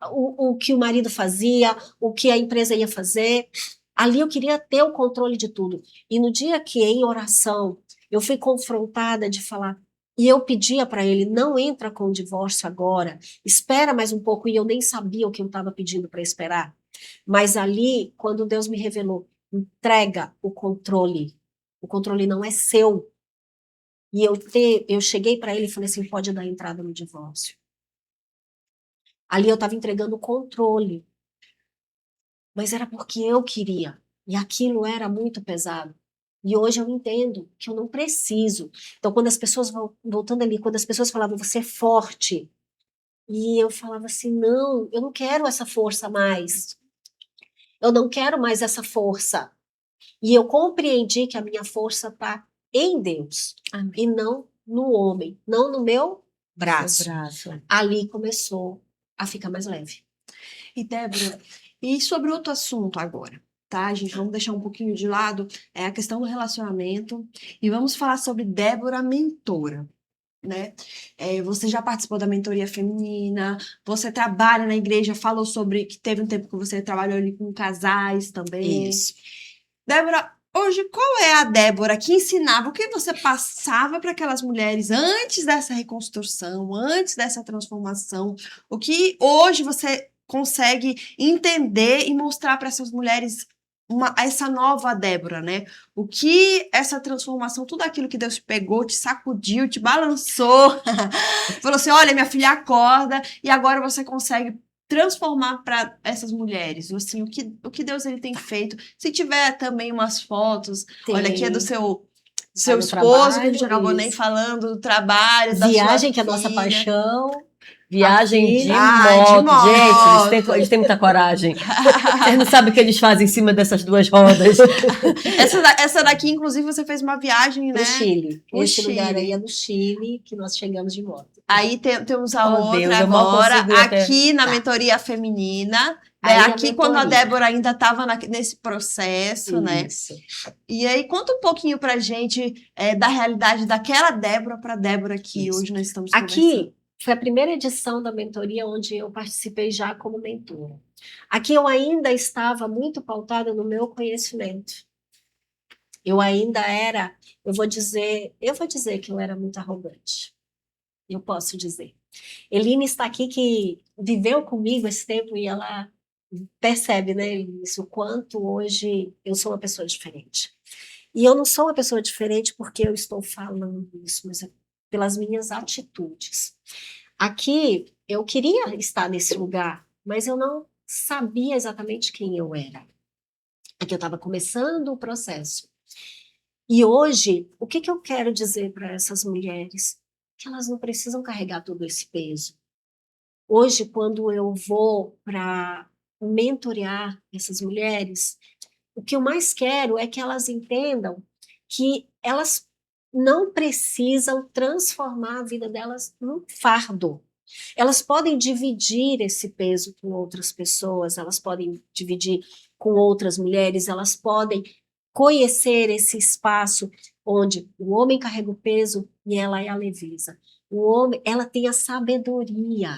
[SPEAKER 3] o que o marido fazia, o que a empresa ia fazer. Ali eu queria ter o controle de tudo. E no dia que, em oração, eu fui confrontada de falar, e eu pedia para ele, não entra com o divórcio agora, espera mais um pouco, e eu nem sabia o que eu estava pedindo para esperar. Mas ali, quando Deus me revelou, entrega o controle não é seu. E eu cheguei para ele e falei assim, pode dar entrada no divórcio. Ali eu estava entregando o controle. Mas era porque eu queria. E aquilo era muito pesado. E hoje eu entendo que eu não preciso. Então, quando as pessoas, voltando ali, quando as pessoas falavam, você é forte. E eu falava assim, não, eu não quero essa força mais. Eu não quero mais essa força. E eu compreendi que a minha força está em Deus. Amém. E não no homem, não no meu braço. Ali começou a ficar mais leve.
[SPEAKER 2] E Débora, E sobre outro assunto agora, tá, gente? Vamos deixar um pouquinho de lado a questão do relacionamento e vamos falar sobre Débora Mentora, né? Você já participou da mentoria feminina, você trabalha na igreja, falou sobre que teve um tempo que você trabalhou ali com casais também.
[SPEAKER 3] Isso.
[SPEAKER 2] Débora, hoje, qual é a Débora que ensinava, o que você passava para aquelas mulheres antes dessa reconstrução, antes dessa transformação? O que hoje você consegue entender e mostrar para essas mulheres essa nova Débora, né? O que essa transformação, tudo aquilo que Deus pegou, te sacudiu, te balançou, falou assim, olha, minha filha, acorda, e agora você consegue transformar para essas mulheres, assim, o que Deus ele tem feito. Se tiver também umas fotos, olha, aqui é do seu esposo,
[SPEAKER 3] trabalho,
[SPEAKER 2] que a gente acabou nem
[SPEAKER 3] isso.
[SPEAKER 2] falando, do trabalho, da
[SPEAKER 3] Viagem,
[SPEAKER 2] sua
[SPEAKER 3] que é a nossa
[SPEAKER 2] filha.
[SPEAKER 3] paixão.
[SPEAKER 1] Viagem
[SPEAKER 3] Aqui.
[SPEAKER 1] de
[SPEAKER 2] Ah, de
[SPEAKER 1] moto. Gente,
[SPEAKER 2] moto.
[SPEAKER 1] eles têm muita coragem. Vocês não sabem o que eles fazem em cima dessas duas rodas.
[SPEAKER 2] Essa daqui, inclusive, você fez uma viagem, né?
[SPEAKER 3] No Chile.
[SPEAKER 2] No
[SPEAKER 3] Esse lugar
[SPEAKER 2] Chile.
[SPEAKER 3] aí é no Chile, que nós chegamos de moto.
[SPEAKER 2] Aí temos a
[SPEAKER 1] Oh,
[SPEAKER 2] outra
[SPEAKER 1] Deus, eu mal
[SPEAKER 2] agora,
[SPEAKER 1] consigo ir até-
[SPEAKER 2] aqui na
[SPEAKER 3] Tá.
[SPEAKER 2] mentoria feminina.
[SPEAKER 3] Aí a
[SPEAKER 2] Aqui, quando a
[SPEAKER 3] mentoria.
[SPEAKER 2] Débora ainda estava nesse processo, né?
[SPEAKER 3] Isso.
[SPEAKER 2] E aí, conta um pouquinho pra gente da realidade daquela Débora para Débora que
[SPEAKER 3] Isso.
[SPEAKER 2] hoje nós estamos conversando.
[SPEAKER 3] Aqui foi a primeira edição da mentoria onde eu participei já como mentora. Aqui eu ainda estava muito pautada no meu conhecimento. Eu ainda era, eu vou dizer que eu era muito arrogante. Eu posso dizer. Eline está aqui que viveu comigo esse tempo e ela percebe, né, isso, o quanto hoje eu sou uma pessoa diferente. E eu não sou uma pessoa diferente porque eu estou falando isso, mas é pelas minhas atitudes. Aqui, eu queria estar nesse lugar, mas eu não sabia exatamente quem eu era. Aqui eu estava começando o processo. E hoje, o que eu quero dizer para essas mulheres? Que elas não precisam carregar todo esse peso. Hoje, quando eu vou para mentorear essas mulheres, o que eu mais quero é que elas entendam que elas não precisam transformar a vida delas num fardo. Elas podem dividir esse peso com outras pessoas, elas podem dividir com outras mulheres, elas podem conhecer esse espaço onde o homem carrega o peso e ela é a leveza. O homem, ela tem a sabedoria.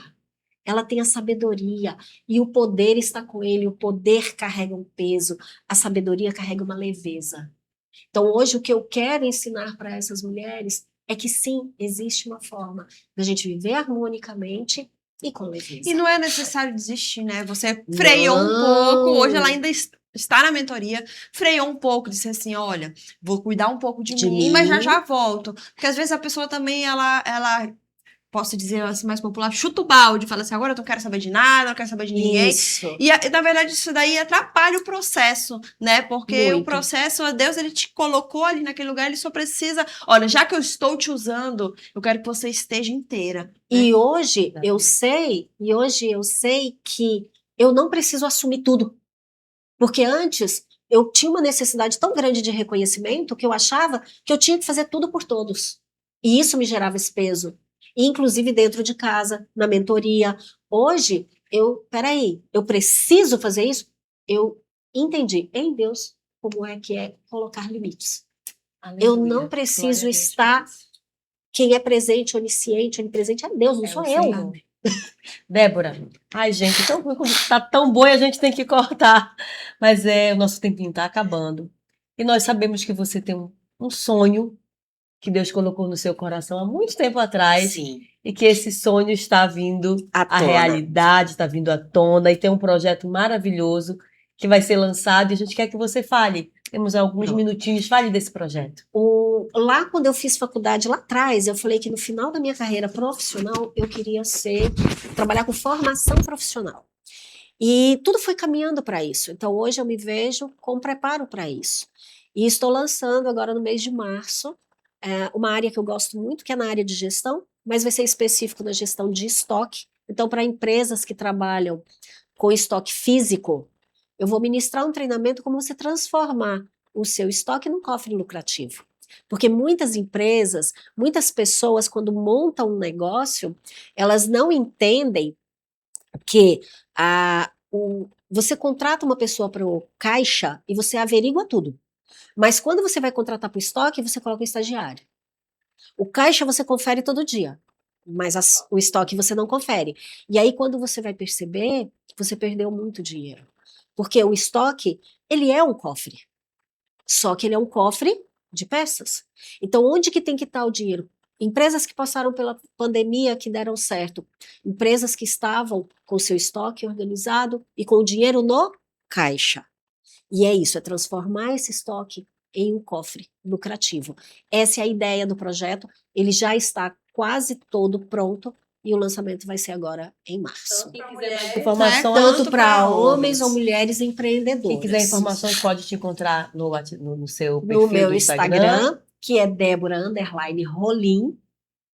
[SPEAKER 3] Ela tem a sabedoria e o poder está com ele, o poder carrega um peso, a sabedoria carrega uma leveza. Então, hoje, o que eu quero ensinar para essas mulheres é que sim, existe uma forma da gente viver harmonicamente e com leveza.
[SPEAKER 2] E não é necessário desistir, né? Você freou um pouco, hoje ela ainda está na mentoria, freou um pouco, disse assim, olha, vou cuidar um pouco de mim, mas já volto. Porque às vezes a pessoa também, ela posso dizer assim, mais popular, chuta o balde, fala assim, agora eu não quero saber de nada, não quero saber de ninguém.
[SPEAKER 3] Isso.
[SPEAKER 2] E, na verdade, isso daí atrapalha o processo, né? Porque
[SPEAKER 3] Muito.
[SPEAKER 2] o processo, Deus, ele te colocou ali naquele lugar, ele só precisa, olha, já que eu estou te usando, eu quero que você esteja inteira.
[SPEAKER 3] E hoje eu sei que eu não preciso assumir tudo. Porque antes eu tinha uma necessidade tão grande de reconhecimento que eu achava que eu tinha que fazer tudo por todos. E isso me gerava esse peso. Inclusive dentro de casa, na mentoria. Hoje, peraí, eu preciso fazer isso? Eu entendi em Deus como é que é colocar limites.
[SPEAKER 1] Aleluia.
[SPEAKER 3] Eu não preciso estar... Quem é presente, onisciente, onipresente é Deus, não sou eu.
[SPEAKER 1] Débora, ai gente, tá tão bom e a gente tem que cortar. Mas o nosso tempinho tá acabando. E nós sabemos que você tem um sonho que Deus colocou no seu coração há muito tempo atrás.
[SPEAKER 3] Sim.
[SPEAKER 1] E que esse sonho está vindo à realidade, está vindo à tona. E tem um projeto maravilhoso que vai ser lançado e a gente quer que você fale. Temos alguns minutinhos, fale desse projeto.
[SPEAKER 3] Lá quando eu fiz faculdade, lá atrás, eu falei que no final da minha carreira profissional, eu queria trabalhar com formação profissional. E tudo foi caminhando para isso. Então hoje eu me vejo com preparo para isso. E estou lançando agora no mês de março, uma área que eu gosto muito, que é na área de gestão, mas vai ser específico na gestão de estoque. Então, para empresas que trabalham com estoque físico, eu vou ministrar um treinamento como você transformar o seu estoque num cofre lucrativo. Porque muitas empresas, muitas pessoas, quando montam um negócio, elas não entendem que Você contrata uma pessoa para o caixa e você averigua tudo. Mas quando você vai contratar para o estoque, você coloca o estagiário. O caixa você confere todo dia, mas o estoque você não confere. E aí, quando você vai perceber, você perdeu muito dinheiro. Porque o estoque, ele é um cofre. Só que ele é um cofre de peças. Então, onde que tem que estar o dinheiro? Empresas que passaram pela pandemia que deram certo. Empresas que estavam com seu estoque organizado e com o dinheiro no caixa. E é isso, é transformar esse estoque em um cofre lucrativo. Essa é a ideia do projeto. Ele já está quase todo pronto e o lançamento vai ser agora em março.
[SPEAKER 1] Quem quiser mais informações,
[SPEAKER 3] Tanto para homens ou mulheres empreendedoras.
[SPEAKER 1] Quem quiser informações pode te encontrar no seu perfil
[SPEAKER 3] no meu
[SPEAKER 1] do Instagram,
[SPEAKER 3] que é Débora_Rolim.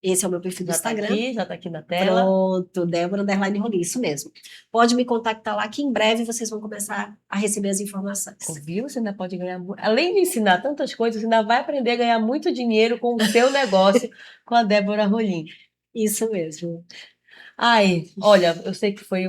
[SPEAKER 3] Esse é o meu perfil do Instagram.
[SPEAKER 1] Já tá aqui na tela.
[SPEAKER 3] Pronto, Débora_Rolim, isso mesmo. Pode me contactar lá, que em breve vocês vão começar a receber as informações.
[SPEAKER 1] Viu? Você ainda pode ganhar, além de ensinar tantas coisas, você ainda vai aprender a ganhar muito dinheiro com o seu negócio com a Débora Rolim.
[SPEAKER 3] Isso mesmo.
[SPEAKER 1] Ai, olha, eu sei que foi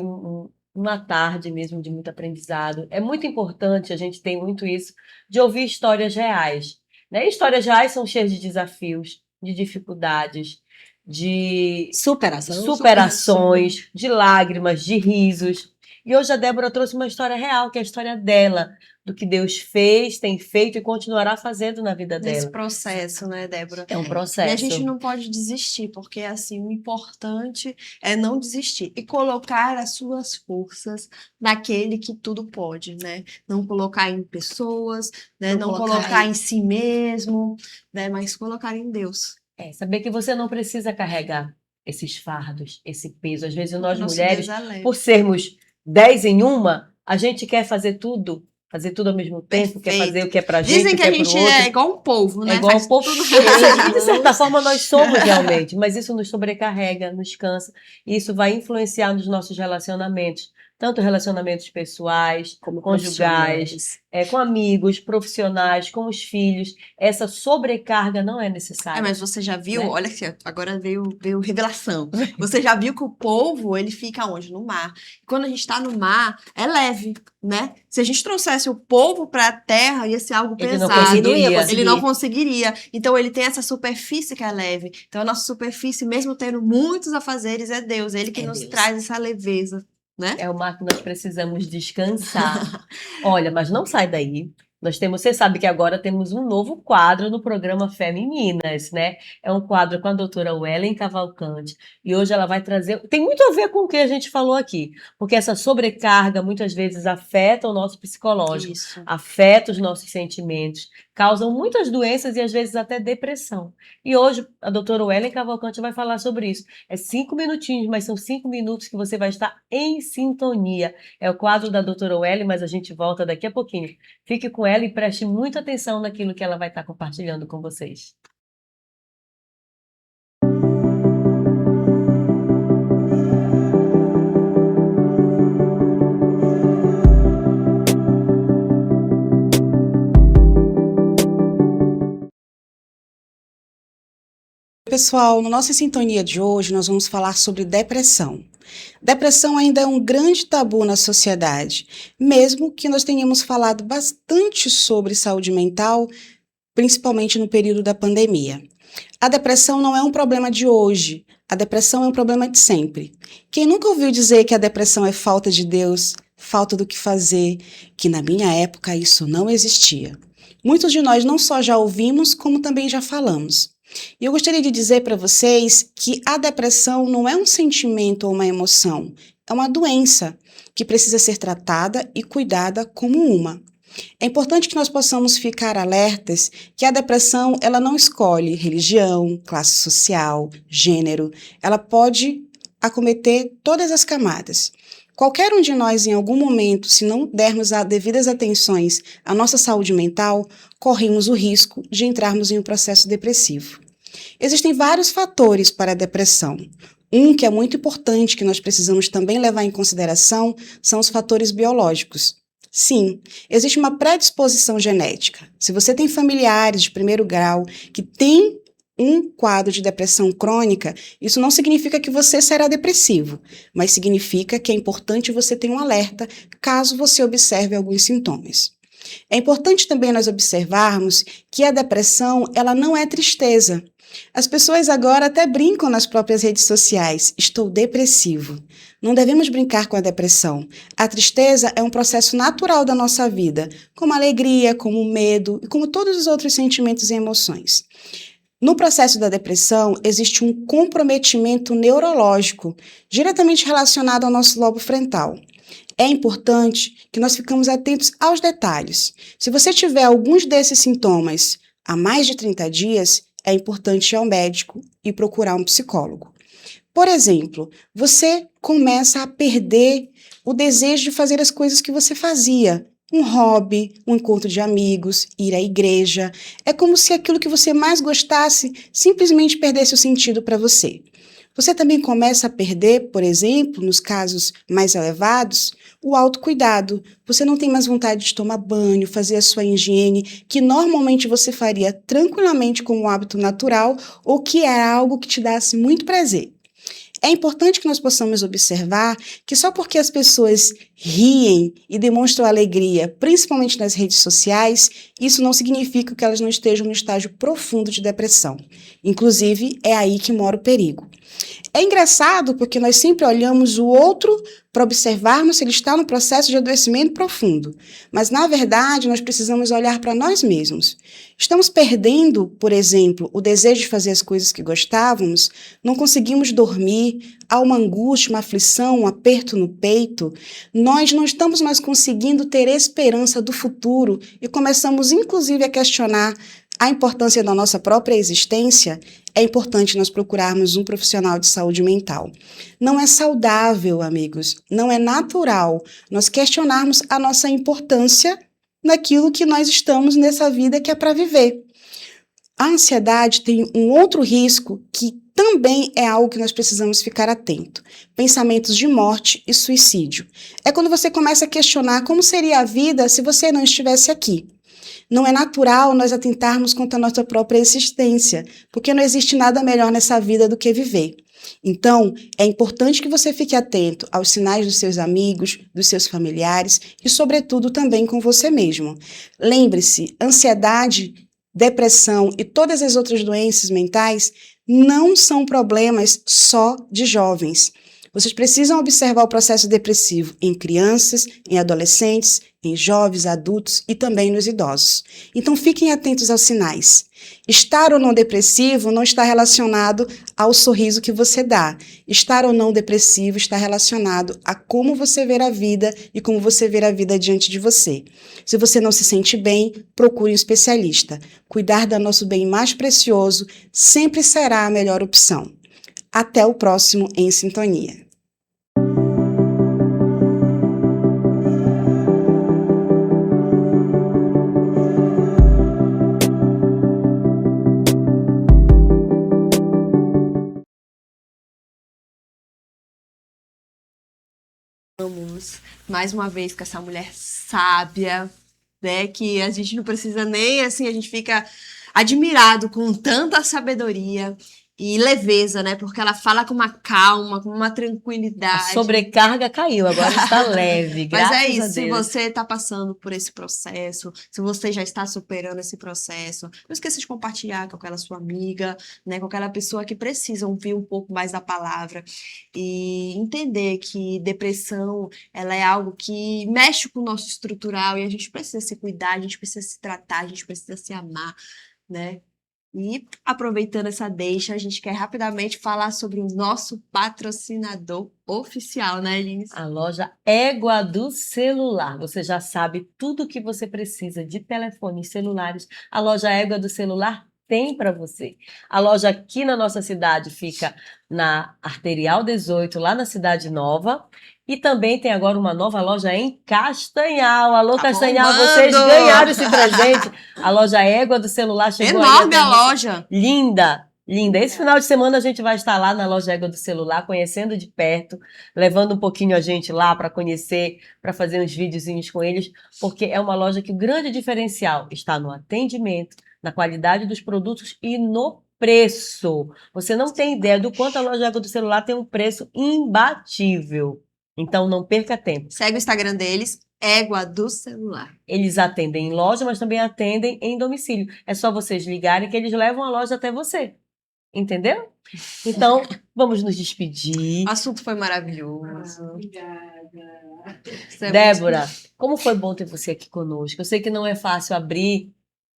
[SPEAKER 1] uma tarde mesmo de muito aprendizado. É muito importante, a gente tem muito isso, de ouvir histórias reais, né? Histórias reais são cheias de desafios, de dificuldades, de superações, de lágrimas, de risos. E hoje a Débora trouxe uma história real, que é a história dela, do que Deus fez, tem feito e continuará fazendo na vida dela.
[SPEAKER 2] Nesse processo, né, Débora?
[SPEAKER 1] É um processo.
[SPEAKER 2] E a gente não pode desistir, porque assim, o importante é não desistir e colocar as suas forças naquele que tudo pode, né? Não colocar em pessoas, né? Não colocar em si mesmo, né? Mas colocar em Deus.
[SPEAKER 1] Saber que você não precisa carregar esses fardos, esse peso. Às vezes nós mulheres, por sermos 10 em uma, a gente quer fazer tudo ao mesmo tempo, quer fazer o que é pra gente,
[SPEAKER 2] dizem que a gente é igual um polvo, né?
[SPEAKER 1] É igual um polvo. E de certa forma nós somos realmente, mas isso nos sobrecarrega, nos cansa, e isso vai influenciar nos nossos relacionamentos, tanto relacionamentos pessoais, como conjugais, com amigos, profissionais, com os filhos. Essa sobrecarga não é necessária.
[SPEAKER 2] Mas você já viu, né? Olha aqui, agora veio revelação. Você já viu que o polvo, ele fica onde? No mar. Quando a gente está no mar, é leve, né? Se a gente trouxesse o polvo para a terra, ia ser algo pesado. Ele não conseguiria. Então, ele tem essa superfície que é leve. Então, a nossa superfície, mesmo tendo muitos afazeres, é Deus. Ele que nos traz essa leveza. Né?
[SPEAKER 1] É o mar que nós precisamos descansar. Olha, mas não sai daí. Você sabe que agora temos um novo quadro no programa Femininas, né? É um quadro com a doutora Wellen Cavalcante. E hoje ela vai trazer... Tem muito a ver com o que a gente falou aqui. Porque essa sobrecarga, muitas vezes, afeta o nosso psicológico. Afeta os nossos sentimentos. Causam muitas doenças e, às vezes, até depressão. E hoje, a doutora Wellen Cavalcante vai falar sobre isso. É 5 minutinhos, mas são 5 minutos que você vai estar em sintonia. É o quadro da doutora Wellen, mas a gente volta daqui a pouquinho. Fique com ela e preste muita atenção naquilo que ela vai estar compartilhando com vocês.
[SPEAKER 9] Pessoal, no nossa sintonia de hoje nós vamos falar sobre depressão. Depressão ainda é um grande tabu na sociedade, mesmo que nós tenhamos falado bastante sobre saúde mental, principalmente no período da pandemia. A depressão não é um problema de hoje, a depressão é um problema de sempre. Quem nunca ouviu dizer que a depressão é falta de Deus, falta do que fazer, que na minha época isso não existia? Muitos de nós não só já ouvimos, como também já falamos. E eu gostaria de dizer para vocês que a depressão não é um sentimento ou uma emoção, é uma doença que precisa ser tratada e cuidada como uma. É importante que nós possamos ficar alertas que a depressão ela não escolhe religião, classe social, gênero, ela pode acometer todas as camadas. Qualquer um de nós, em algum momento, se não dermos as devidas atenções à nossa saúde mental, corremos o risco de entrarmos em um processo depressivo. Existem vários fatores para a depressão. Um que é muito importante, que nós precisamos também levar em consideração, são os fatores biológicos. Sim, existe uma predisposição genética. Se você tem familiares de primeiro grau que têm um quadro de depressão crônica, isso não significa que você será depressivo, mas significa que é importante você ter um alerta caso você observe alguns sintomas. É importante também nós observarmos que a depressão, ela não é tristeza. As pessoas agora até brincam nas próprias redes sociais, estou depressivo. Não devemos brincar com a depressão. A tristeza é um processo natural da nossa vida, como a alegria, como o medo e como todos os outros sentimentos e emoções. No processo da depressão, existe um comprometimento neurológico, diretamente relacionado ao nosso lobo frontal. É importante que nós ficamos atentos aos detalhes. Se você tiver alguns desses sintomas há mais de 30 dias, é importante ir ao médico e procurar um psicólogo. Por exemplo, você começa a perder o desejo de fazer as coisas que você fazia. Um hobby, um encontro de amigos, ir à igreja. É como se aquilo que você mais gostasse simplesmente perdesse o sentido para você. Você também começa a perder, por exemplo, nos casos mais elevados, o autocuidado. Você não tem mais vontade de tomar banho, fazer a sua higiene, que normalmente você faria tranquilamente como um hábito natural ou que era algo que te desse muito prazer. É importante que nós possamos observar que só porque as pessoas riem e demonstram alegria, principalmente nas redes sociais, isso não significa que elas não estejam no estágio profundo de depressão. Inclusive, é aí que mora o perigo. É engraçado porque nós sempre olhamos o outro para observarmos se ele está no processo de adoecimento profundo. Mas, na verdade, nós precisamos olhar para nós mesmos. Estamos perdendo, por exemplo, o desejo de fazer as coisas que gostávamos, não conseguimos dormir, há uma angústia, uma aflição, um aperto no peito. Nós não estamos mais conseguindo ter esperança do futuro e começamos, inclusive, a questionar a importância da nossa própria existência. É importante nós procurarmos um profissional de saúde mental. Não é saudável, amigos, não é natural nós questionarmos a nossa importância naquilo que nós estamos nessa vida que é para viver. A ansiedade tem um outro risco que também é algo que nós precisamos ficar atento. Pensamentos de morte e suicídio. É quando você começa a questionar como seria a vida se você não estivesse aqui. Não é natural nós atentarmos contra a nossa própria existência, porque não existe nada melhor nessa vida do que viver. Então, é importante que você fique atento aos sinais dos seus amigos, dos seus familiares e, sobretudo, também com você mesmo. Lembre-se, ansiedade, depressão e todas as outras doenças mentais não são problemas só de jovens. Vocês precisam observar o processo depressivo em crianças, em adolescentes, em jovens, adultos e também nos idosos. Então, fiquem atentos aos sinais. Estar ou não depressivo não está relacionado ao sorriso que você dá. Estar ou não depressivo está relacionado a como você vê a vida e como você vê a vida diante de você. Se você não se sente bem, procure um especialista. Cuidar do nosso bem mais precioso sempre será a melhor opção. Até o próximo Em Sintonia.
[SPEAKER 2] Vamos mais uma vez com essa mulher sábia, né? Que a gente não precisa nem assim, a gente fica admirado com tanta sabedoria e leveza, né? Porque ela fala com uma calma, com uma tranquilidade.
[SPEAKER 1] A sobrecarga caiu, agora está leve, graças
[SPEAKER 2] Mas é isso,
[SPEAKER 1] a Deus.
[SPEAKER 2] se você está passando por esse processo, se você já está superando esse processo, não esqueça de compartilhar com aquela sua amiga, né? Com aquela pessoa que precisa ouvir um pouco mais da palavra e entender que depressão, ela é algo que mexe com o nosso estrutural e a gente precisa se cuidar, a gente precisa se tratar, a gente precisa se amar, né? E aproveitando essa deixa, a gente quer rapidamente falar sobre o nosso patrocinador oficial, né, Lins?
[SPEAKER 1] A loja Égua do Celular. Você já sabe tudo o que você precisa de telefones celulares. A loja Égua do Celular tem para você. A loja aqui na nossa cidade fica na Arterial 18, lá na Cidade Nova. E também tem agora uma nova loja em Castanhal. Alô,
[SPEAKER 2] Tá
[SPEAKER 1] Castanhal,
[SPEAKER 2] bombando!
[SPEAKER 1] vocês ganharam esse presente. A loja Égua do Celular chegou aí
[SPEAKER 2] Enorme
[SPEAKER 1] até
[SPEAKER 2] a
[SPEAKER 1] você.
[SPEAKER 2] loja!
[SPEAKER 1] Linda, linda. Esse final de semana a gente vai estar lá na loja Égua do Celular, conhecendo de perto, levando um pouquinho a gente lá para conhecer, para fazer uns videozinhos com eles, porque é uma loja que o grande diferencial está no atendimento, na qualidade dos produtos e no preço. Você não tem ideia do quanto a loja Égua do Celular tem um preço imbatível. Então, não perca tempo.
[SPEAKER 2] Segue o Instagram deles, Égua do Celular.
[SPEAKER 1] Eles atendem em loja, mas também atendem em domicílio. É só vocês ligarem que eles levam a loja até você. Entendeu? Então, vamos nos despedir.
[SPEAKER 2] O assunto foi maravilhoso.
[SPEAKER 1] Débora, como foi bom ter você aqui conosco. Eu sei que não é fácil abrir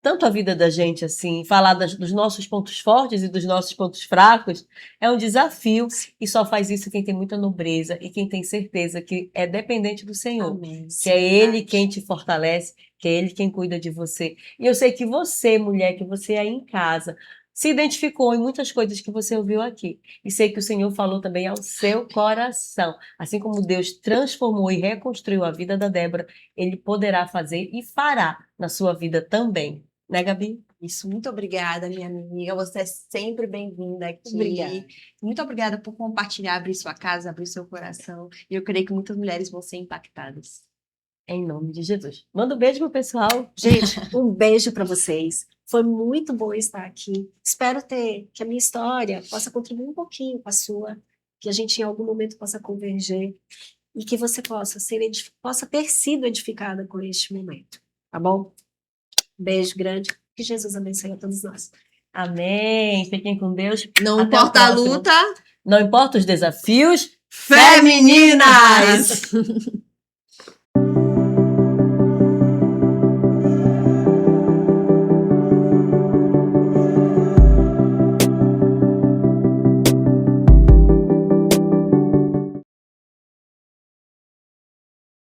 [SPEAKER 1] tanto a vida da gente assim, falar dos nossos pontos fortes e dos nossos pontos fracos. É um desafio e só faz isso quem tem muita nobreza e quem tem certeza que é dependente do Senhor.
[SPEAKER 2] Amém.
[SPEAKER 1] Que é Ele quem te fortalece, que é Ele quem cuida de você. E eu sei que você, mulher, que você aí em casa, se identificou em muitas coisas que você ouviu aqui. E sei que o Senhor falou também ao seu coração. Assim como Deus transformou e reconstruiu a vida da Débora, Ele poderá fazer e fará na sua vida também. Né, Gabi?
[SPEAKER 2] Isso, muito obrigada, minha amiga. Você é sempre bem-vinda aqui.
[SPEAKER 3] Obrigada.
[SPEAKER 2] Muito obrigada por compartilhar, abrir sua casa, abrir seu coração. E eu creio que muitas mulheres vão ser impactadas.
[SPEAKER 1] Em nome de Jesus. Manda um beijo pro pessoal.
[SPEAKER 3] Gente, um beijo para vocês. Foi muito bom estar aqui. Espero que a minha história possa contribuir um pouquinho com a sua, que a gente em algum momento possa converger e que você possa ter sido edificada com este momento. Tá bom? Beijo grande. Que Jesus abençoe a todos nós.
[SPEAKER 1] Amém. Fiquem com Deus.
[SPEAKER 2] Não
[SPEAKER 1] Até
[SPEAKER 2] importa
[SPEAKER 1] o
[SPEAKER 2] a
[SPEAKER 1] próximo.
[SPEAKER 2] luta,
[SPEAKER 1] Não importa os desafios
[SPEAKER 2] femininas!